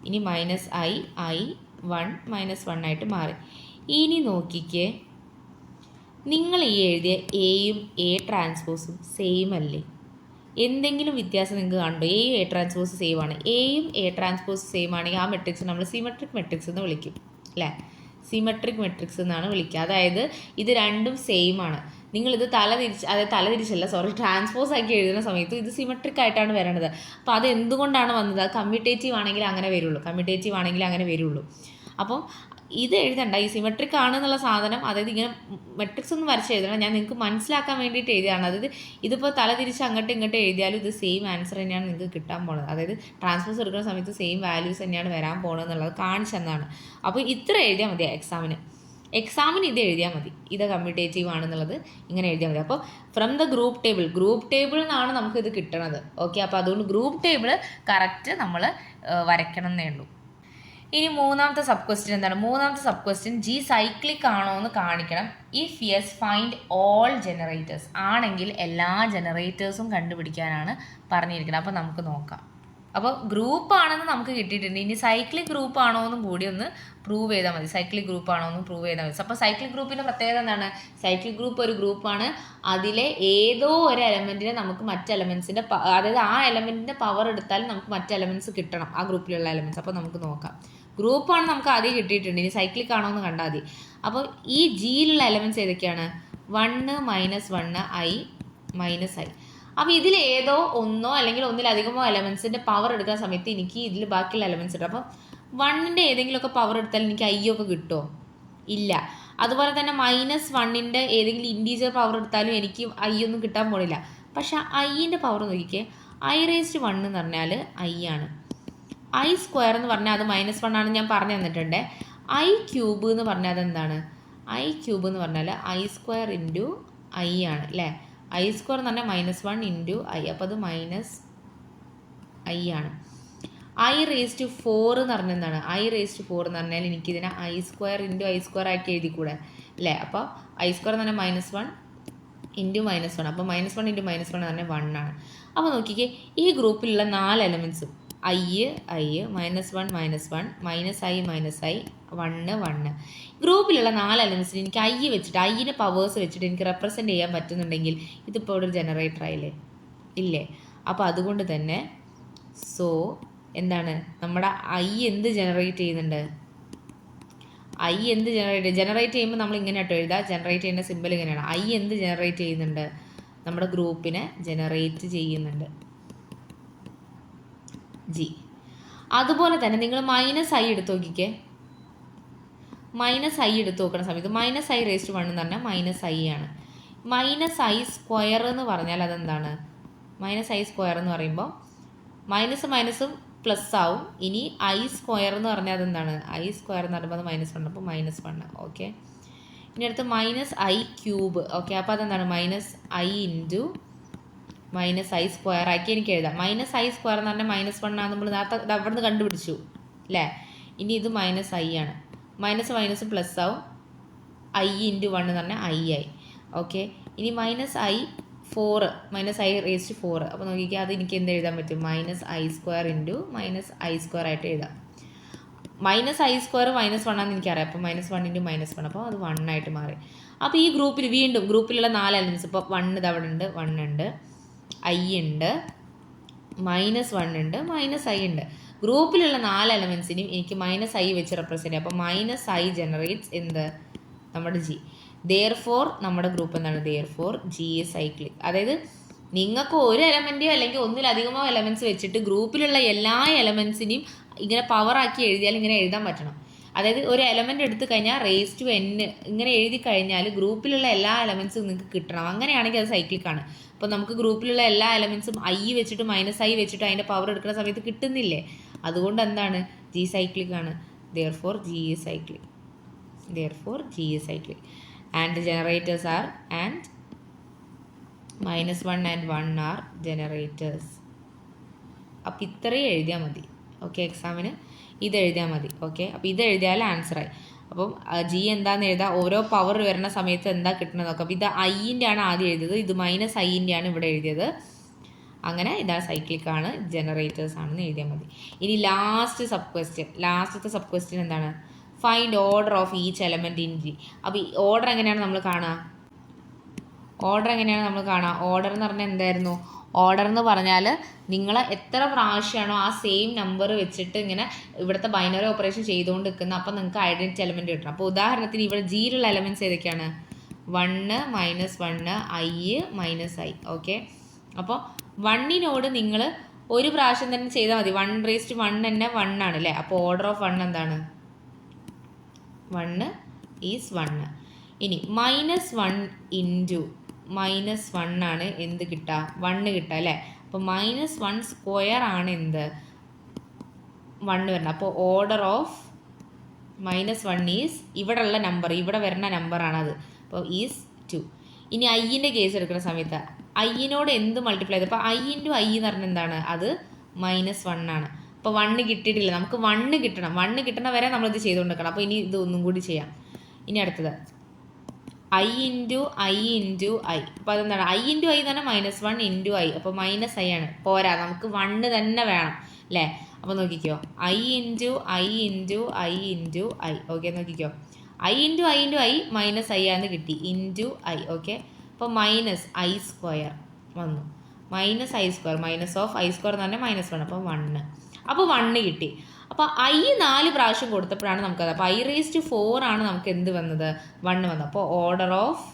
ഇനി -i 1 -1 ആയിട്ട് മാറി. ഇനി നോക്കിക്കേ, നിങ്ങൾ ഈ എഴുതിയ എയും എ ട്രാൻസ്പോസും സെയിം അല്ലേ? എന്തെങ്കിലും വ്യത്യാസം നിങ്ങൾക്ക് കണ്ടോ? എയും എ ട്രാൻസ്പോസ് സെയിം ആണ്. എയും എ ട്രാൻസ്പോസ് സെയിം ആണെങ്കിൽ ആ മെട്രിക്സ് നമ്മൾ സിമെട്രിക് മെട്രിക്സ് എന്ന് വിളിക്കും അല്ലേ? സിമെട്രിക് മെട്രിക്സ് എന്നാണ് വിളിക്കുക. അതായത് ഇത് രണ്ടും സെയിം ആണ്. നിങ്ങളിത് ട്രാൻസ്പോസ് ആക്കി എഴുതുന്ന സമയത്ത് ഇത് സിമെട്രിക് ആയിട്ടാണ് വരേണ്ടത്. അപ്പോൾ അത് എന്തുകൊണ്ടാണ് വന്നത്? അത് കമ്മ്യൂട്ടേറ്റീവ് ആണെങ്കിൽ അങ്ങനെ വരുള്ളൂ. അപ്പോൾ ഇത് എഴുതണ്ട, ഈ സിമെട്രിക് ആണെന്നുള്ള സാധനം, അതായത് ഇങ്ങനെ മെട്രിക്സ് ഒന്നും വരച്ച് എഴുതണം, ഞാൻ നിങ്ങൾക്ക് മനസ്സിലാക്കാൻ വേണ്ടിയിട്ട് എഴുതിയാണ്. അതായത് ഇതിപ്പോൾ തലതിരിച്ച് അങ്ങോട്ടും ഇങ്ങോട്ടും എഴുതിയാലും ഇത് സെയിം ആൻസർ തന്നെയാണ് നിങ്ങൾക്ക് കിട്ടാൻ പോകുന്നത്. അതായത് ട്രാൻസ്പോസ് എടുക്കുന്ന സമയത്ത് സെയിം വാല്യൂസ് തന്നെയാണ് വരാൻ പോകുന്നത് എന്നുള്ളത് കാണിച്ചെന്നാണ്. അപ്പോൾ ഇത്ര എഴുതിയാൽ മതി എക്സാമിന് ഇത് എഴുതിയാൽ മതി, ഇത് കമ്മ്യൂട്ടേറ്റീവ് ആണെന്നുള്ളത് ഇങ്ങനെ എഴുതിയാൽ മതി. അപ്പോൾ ഫ്രം ദ ഗ്രൂപ്പ് ടേബിൾ നിന്നാണ് നമുക്കിത് കിട്ടണത്. ഓക്കെ, അപ്പോൾ അതുകൊണ്ട് ഗ്രൂപ്പ് ടേബിൾ കറക്റ്റ് നമ്മൾ വരയ്ക്കണം എന്നേ ഉള്ളൂ. ഇനി മൂന്നാമത്തെ സബ് ക്വസ്റ്റ്യൻ എന്താണ്? മൂന്നാമത്തെ സബ് ക്വസ്റ്റ്യൻ ജി സൈക്ലിക് ആണോ എന്ന് കാണിക്കണം. If yes find all generators, ആണെങ്കിൽ എല്ലാ ജനറേറ്റേഴ്സും കണ്ടുപിടിക്കാനാണ് പറഞ്ഞിരിക്കുന്നത്. അപ്പോൾ നമുക്ക് നോക്കാം. അപ്പോൾ ഗ്രൂപ്പ് ആണെന്ന് നമുക്ക് കിട്ടിയിട്ടുണ്ട്. ഇനി സൈക്ലിക് ഗ്രൂപ്പ് ആണോ എന്നും കൂടി ഒന്ന് പ്രൂവ് ചെയ്താൽ മതി. അപ്പോൾ സൈക്ലിക് ഗ്രൂപ്പിൻ്റെ പ്രത്യേകത എന്താണ്? സൈക്ലിക് ഗ്രൂപ്പ് ഒരു ഗ്രൂപ്പാണ്, അതിലെ ഏതോ ഒരു എലമെൻറ്റിനെ നമുക്ക് മറ്റ് എലമെൻസിൻ്റെ അതായത് ആ എലമെൻറ്റിൻ്റെ പവർ എടുത്താലും നമുക്ക് മറ്റ് എലമെൻറ്റ്സ് കിട്ടണം, ആ ഗ്രൂപ്പിലുള്ള എലമെൻറ്റ്സ്. അപ്പോൾ നമുക്ക് നോക്കാം. ഗ്രൂപ്പാണ് നമുക്ക് ആദ്യം കിട്ടിയിട്ടുണ്ട്, ഇനി സൈക്ലിക് ആണോ എന്ന് കണ്ടാൽ മതി. അപ്പോൾ ഈ ജിയിലുള്ള എലമെൻറ്റ്സ് ഏതൊക്കെയാണ്? 1 -1 i -i. അപ്പോൾ ഇതിൽ ഏതോ ഒന്നോ അല്ലെങ്കിൽ ഒന്നിലധികമോ എലമെൻസിൻ്റെ പവർ എടുക്കുന്ന സമയത്ത് എനിക്ക് ഇതിൽ ബാക്കിയുള്ള എലമെൻറ്റ്സ് കിട്ടും. അപ്പോൾ 1ൻ്റെ ഏതെങ്കിലുമൊക്കെ പവർ എടുത്താൽ എനിക്ക് i ഒക്കെ കിട്ടുമോ? ഇല്ല. അതുപോലെ തന്നെ -1ൻ്റെ ഏതെങ്കിലും ഇൻറ്റീജർ പവർ എടുത്താലും എനിക്ക് i ഒന്നും കിട്ടാൻ പോണില്ല. പക്ഷേ iൻ്റെ പവർ നോക്കിക്കേ, i⁻1 എന്ന് പറഞ്ഞാൽ i ആണ്. i² എന്ന് പറഞ്ഞാൽ അത് -1 ആണ്, ഞാൻ പറഞ്ഞു തന്നിട്ടുണ്ട്. i³ എന്ന് പറഞ്ഞാൽ അതെന്താണ്? i³ എന്ന് പറഞ്ഞാൽ i² ഇൻറ്റു i ആണ് അല്ലേ? i² എന്ന് പറഞ്ഞാൽ -1 ഇൻറ്റു i, അപ്പോൾ അത് -i ആണ്. i⁴ എന്ന് പറഞ്ഞാൽ എന്താണ്? i⁴ എന്ന് പറഞ്ഞാൽ എനിക്കിതിനെ i² ഇൻറ്റു i² ആക്കി എഴുതിക്കൂടെ അല്ലേ? അപ്പോൾ i² എന്ന് പറഞ്ഞാൽ -1 ഇൻറ്റു -1, അപ്പോൾ -1 ഇൻറ്റു -1 എന്ന് പറഞ്ഞാൽ 1 ആണ്. അപ്പോൾ നോക്കിക്കേ, ഈ ഗ്രൂപ്പിലുള്ള 4 എലമെൻറ്റ്സും i -1 -1 -i 1 ഗ്രൂപ്പിലുള്ള 4 എലമെൻറ്റ്സിന് എനിക്ക് i വെച്ചിട്ട്, iൻ്റെ പവേഴ്സ് വെച്ചിട്ട് എനിക്ക് റെപ്രസെൻ്റ് ചെയ്യാൻ പറ്റുന്നുണ്ടെങ്കിൽ ഇതിപ്പോൾ ഇവിടെ ഒരു ജനറേറ്റർ ആയില്ലേ? ഇല്ലേ? അപ്പോൾ അതുകൊണ്ട് തന്നെ എന്താണ് നമ്മുടെ i എന്ത് ജനറേറ്റ് ചെയ്യുന്നുണ്ട്? ജനറേറ്റ് ചെയ്യുമ്പോൾ നമ്മൾ ഇങ്ങനെ ആട്ടോ എഴുതുക. ജനറേറ്റ് ചെയ്യുന്ന സിമ്പിൾ ഇങ്ങനെയാണ്. i എന്ത് ജനറേറ്റ് ചെയ്യുന്നുണ്ട്? നമ്മുടെ ഗ്രൂപ്പിനെ ജനറേറ്റ് ചെയ്യുന്നുണ്ട്, ജി. അതുപോലെ തന്നെ നിങ്ങൾ -i എടുത്ത് നോക്കിക്കേ. -i എടുത്ത് നോക്കുന്ന സമയത്ത് -i⁻1 എന്ന് പറഞ്ഞാൽ -i ആണ്. -i² എന്ന് പറഞ്ഞാൽ അതെന്താണ്? -i² എന്ന് പറയുമ്പോൾ മൈനസും പ്ലസ് ആവും. ഇനി i² എന്ന് പറഞ്ഞാൽ അതെന്താണ്? i² എന്ന് പറയുമ്പോൾ അത് -1, അപ്പോൾ -1. ഓക്കെ, ഇനി അടുത്ത് -i³ ഓക്കെ, അപ്പോൾ അതെന്താണ്? -i ഇൻറ്റു -i² ആക്കി എനിക്ക് എഴുതാം. -i² എന്ന് പറഞ്ഞാൽ -1 ആണ്, നമ്മൾ നേരത്തെ അവിടെ നിന്ന് കണ്ടുപിടിച്ചു അല്ലേ? ഇനി ഇത് -i ആണ്, മൈനസ് പ്ലസ് ആവും. i ഇൻറ്റു 1 എന്ന് പറഞ്ഞാൽ i ആയി. ഓക്കെ, ഇനി -i 4 -i⁴. അപ്പോൾ നോക്കിക്കുക, അത് എനിക്ക് എന്ത് എഴുതാൻ പറ്റും? -i² -i² ആയിട്ട് എഴുതാം. -i² -1 ആണെന്ന് എനിക്കറിയാം. അപ്പോൾ -1 × -1, അപ്പോൾ അത് 1 ആയിട്ട് മാറി. അപ്പോൾ ഈ ഗ്രൂപ്പിൽ വീണ്ടും ഗ്രൂപ്പിലുള്ള 4 എലമെൻറ്റ്സ്, ഇപ്പോൾ 1 ഇത് അവിടെ ഉണ്ട്, 1 ഉണ്ട്, i ഉണ്ട്, -1 ഉണ്ട്, -i ഉണ്ട്. ഗ്രൂപ്പിലുള്ള 4 എലമെൻറ്റ്സിനും എനിക്ക് -i വെച്ച് റെപ്രസെൻറ്റ് ചെയ്യാം. അപ്പോൾ -i ജനറേറ്റ്സ് എന്ത്? നമ്മുടെ G. therefore നമ്മുടെ ഗ്രൂപ്പ് എന്താണ്? therefore G is cyclic. അതായത് നിങ്ങൾക്ക് ഒരു എലമെൻറ്റോ അല്ലെങ്കിൽ ഒന്നിലധികമോ എലമെൻറ്റ്സ് വെച്ചിട്ട് ഗ്രൂപ്പിലുള്ള എല്ലാ എലമെൻറ്റ്സിനെയും ഇങ്ങനെ പവറാക്കി എഴുതിയാൽ ഇങ്ങനെ എഴുതാൻ പറ്റണം. അതായത് ഒരു എലമെൻറ്റ് എടുത്തു കഴിഞ്ഞാൽ (n) ഇങ്ങനെ എഴുതി കഴിഞ്ഞാൽ ഗ്രൂപ്പിലുള്ള എല്ലാ എലമെൻറ്റ്സും നിങ്ങൾക്ക് കിട്ടണം. അങ്ങനെയാണെങ്കിൽ അത് സൈക്ലിക്കാണ്. അപ്പോൾ നമുക്ക് ഗ്രൂപ്പിലുള്ള എല്ലാ എലമെൻറ്റ്സും i വെച്ചിട്ട് -i വെച്ചിട്ട് അതിൻ്റെ പവർ എടുക്കുന്ന സമയത്ത് കിട്ടുന്നില്ലേ? അതുകൊണ്ട് എന്താണ്? G സൈക്ലിക്കാണ്. therefore G is cyclic. And generators are and -1 and 1 are generators. അപ്പോൾ ഇത്രയും എഴുതിയാൽ മതി. ഓക്കെ, എക്സാമിന് ഇത് എഴുതിയാൽ മതി. ഓക്കെ, അപ്പോൾ ഇത് എഴുതിയാൽ ആൻസറായി. അപ്പം G എന്താണെന്ന് എഴുതാം. ഓരോ പവർ വരുന്ന സമയത്ത് എന്താ കിട്ടുന്നത് നോക്കാം. അപ്പോൾ ഇത് i-ൻ്റെ ആണ് ആദ്യം എഴുതിയത്, ഇത് -i-ൻ്റെ ആണ് ഇവിടെ എഴുതിയത്. അങ്ങനെ ഇതാ സൈക്ലിക്കാണ്, ജനറേറ്റേഴ്സ് ആണെന്ന് എഴുതിയാൽ മതി. ഇനി ലാസ്റ്റത്തെ സബ് ക്വസ്റ്റ്യൻ എന്താണ്? Find order of each element in G. അപ്പോൾ ഈ ഓർഡർ എങ്ങനെയാണ് നമ്മൾ കാണുക? ഓർഡർ എന്ന് പറഞ്ഞാൽ എന്തായിരുന്നു? ഓർഡർ എന്ന് പറഞ്ഞാൽ നിങ്ങൾ എത്ര പ്രാവശ്യമാണോ ആ സെയിം നമ്പർ വെച്ചിട്ട് ഇങ്ങനെ ഇവിടുത്തെ ബൈനറി ഓപ്പറേഷൻ ചെയ്തുകൊണ്ട് നിൽക്കുന്നത്, അപ്പോൾ നിങ്ങൾക്ക് ഐഡൻറ്റിറ്റി എലമെൻറ്റ് കിട്ടണം. അപ്പോൾ ഉദാഹരണത്തിന് ഇവിടെ ജിയിലുള്ള എലമെൻറ്റ്സ് ഏതൊക്കെയാണ്? 1 -1 i -i. ഓക്കെ, അപ്പോൾ 1നോട് നിങ്ങൾ ഒരു പ്രാവശ്യം തന്നെ ചെയ്താൽ മതി. 1 തന്നെ 1 ആണ് അല്ലേ? അപ്പോൾ ഓർഡർ ഓഫ് 1 എന്താണ്? 1 is 1. ഇനി -1 × -1 ആണ് എന്ത് കിട്ടുക? 1 കിട്ടുക അല്ലേ? അപ്പോൾ -1² ആണ് എന്ത്? 1 വരണം. അപ്പോൾ ഓർഡർ ഓഫ് -1 ഈസ് ഇവിടെയുള്ള നമ്പർ, ഇവിടെ വരുന്ന നമ്പറാണത്. അപ്പോൾ ഈസ് 2. ഇനി i-ൻ്റെ കേസ് എടുക്കുന്ന സമയത്ത് i-നോട് എന്ത് മൾട്ടിപ്ലൈ ചെയ്ത്? അപ്പോൾ i × i എന്ന് പറഞ്ഞാൽ എന്താണ്? അത് -1 ആണ്. അപ്പോൾ 1 കിട്ടിയിട്ടില്ല, നമുക്ക് 1 കിട്ടണം. 1 കിട്ടണ വരെ നമ്മളിത് ചെയ്തുകൊണ്ട് നിൽക്കണം. അപ്പോൾ ഇനി ഇത് ഒന്നും കൂടി ചെയ്യാം. ഇനി അടുത്തത് i × i. അപ്പോൾ അതെന്താണ്? i × i എന്ന് പറഞ്ഞാൽ -1 × i. അപ്പോൾ -i ആണ്, പോരാ, നമുക്ക് 1 തന്നെ വേണം അല്ലേ? അപ്പോൾ നോക്കിക്കോ, i × i. ഓക്കെ, നോക്കിക്കോ, i × i -i ആണെന്ന് കിട്ടി, × i. ഓക്കെ, അപ്പോൾ -i² വന്നു. -i² -i² എന്ന് പറഞ്ഞാൽ -1. അപ്പോൾ 1. അപ്പോൾ 1 കിട്ടി. അപ്പോൾ i 4 പ്രാവശ്യം കൊടുത്തപ്പോഴാണ് നമുക്കത്. അപ്പോൾ i⁴ ആണ് നമുക്ക് എന്ത് വന്നത്? 1 വന്നത്. അപ്പോൾ ഓർഡർ ഓഫ്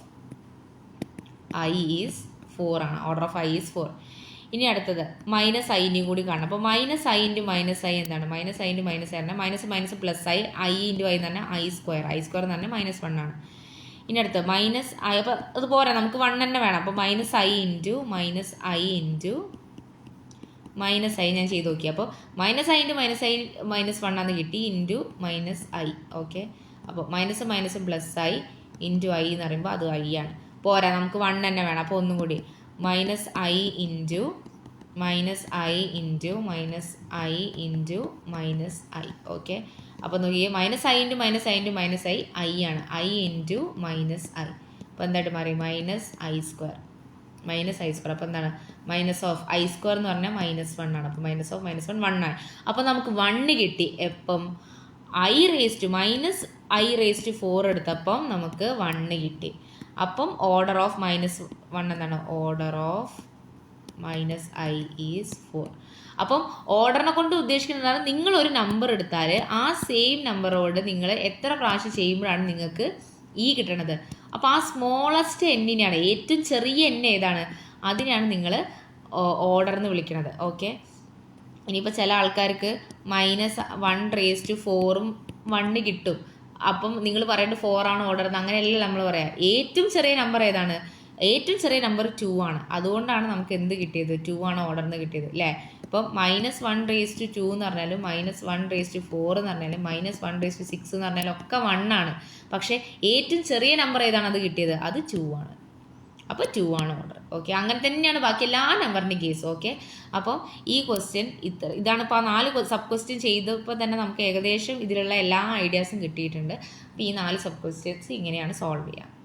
i ഈസ് 4 ആണ്. Order of i is 4. ഇനി അടുത്തത് -i കൂടി കാണണം. അപ്പോൾ -i × -i എന്താണ്? -i × -i പറഞ്ഞാൽ -+ i × i എന്ന് പറഞ്ഞാൽ i². i² എന്ന് പറഞ്ഞാൽ -1 ആണ്. ഇനി അടുത്ത് -i. അപ്പോൾ അത് പോരാ, നമുക്ക് 1 തന്നെ വേണം. അപ്പോൾ -i ഞാൻ ചെയ്ത് നോക്കി. അപ്പോൾ -i × -1 ആണെന്ന് കിട്ടി, × -i. ഓക്കെ, അപ്പോൾ -+ i × i എന്ന് പറയുമ്പോൾ അത് i ആണ്, പോരാ, നമുക്ക് 1 തന്നെ വേണം. അപ്പോൾ ഒന്നും കൂടി -i × -i. ഓക്കെ, അപ്പോൾ നോക്കിയേ, -i × i ആണ്, i × -i. അപ്പോൾ എന്തായിട്ട് മാറി? -i². അപ്പോൾ എന്താണ്? -i² എന്ന് പറഞ്ഞാൽ -1 ആണ്. അപ്പോൾ -1 1 ആണ്. അപ്പോൾ നമുക്ക് 1 കിട്ടി. എപ്പം? i⁻⁴ എടുത്തപ്പം നമുക്ക് 1 കിട്ടി. അപ്പം ഓർഡർ ഓഫ് -1 എന്താണ്? Order of -i is 4. അപ്പം ഓർഡറിനെ കൊണ്ട് ഉദ്ദേശിക്കുന്നതാണ്, നിങ്ങളൊരു നമ്പർ എടുത്താൽ ആ സെയിം നമ്പറോട് നിങ്ങൾ എത്ര പ്രാവശ്യം ചെയ്യുമ്പോഴാണ് നിങ്ങൾക്ക് കിട്ടണത്. അപ്പോൾ ആ സ്മോളസ്റ്റ് n-നെയാണ്, ഏറ്റവും ചെറിയ n ഏതാണ്, അതിനെയാണ് നിങ്ങൾ ഓർഡർ എന്ന് വിളിക്കുന്നത്. ഓക്കെ, ഇനിയിപ്പോൾ ചില ആൾക്കാർക്ക് -1⁴ 1 കിട്ടും. അപ്പം നിങ്ങൾ പറയേണ്ടത് 4 ആണ് ഓർഡർ എന്ന്. അങ്ങനെയല്ല നമ്മൾ പറയാം. ഏറ്റവും ചെറിയ നമ്പർ ഏതാണ്? ഏറ്റവും ചെറിയ നമ്പർ 2 ആണ്. അതുകൊണ്ടാണ് നമുക്ക് എന്ത് കിട്ടിയത്? 2 ആണ് ഓർഡർ എന്ന് കിട്ടിയത് അല്ലേ? ഇപ്പം -1⁻² എന്ന് പറഞ്ഞാലും -1⁴ എന്ന് പറഞ്ഞാലും -1�6 എന്ന് പറഞ്ഞാലും ഒക്കെ 1 ആണ്. പക്ഷേ ഏറ്റവും ചെറിയ നമ്പർ ഏതാണ് അത് കിട്ടിയത്? അത് 2 ആണ്. അപ്പോൾ 2 ആണ് ഓർഡർ. ഓക്കെ, അങ്ങനെ തന്നെയാണ് ബാക്കി എല്ലാ നമ്പറിൻ്റെയും കേസ്. ഓക്കെ, അപ്പോൾ ഈ ക്വസ്റ്റ്യൻ ഇതാണ്. ഇപ്പോൾ ആ 4 സബ് ക്വസ്റ്റ്യൻ ചെയ്തപ്പോൾ തന്നെ നമുക്ക് ഏകദേശം ഇതിലുള്ള എല്ലാ ഐഡിയാസും കിട്ടിയിട്ടുണ്ട്. അപ്പോൾ ഈ 4 സബ് ക്വസ്റ്റ്യൻസ് ഇങ്ങനെയാണ് സോൾവ് ചെയ്യുക.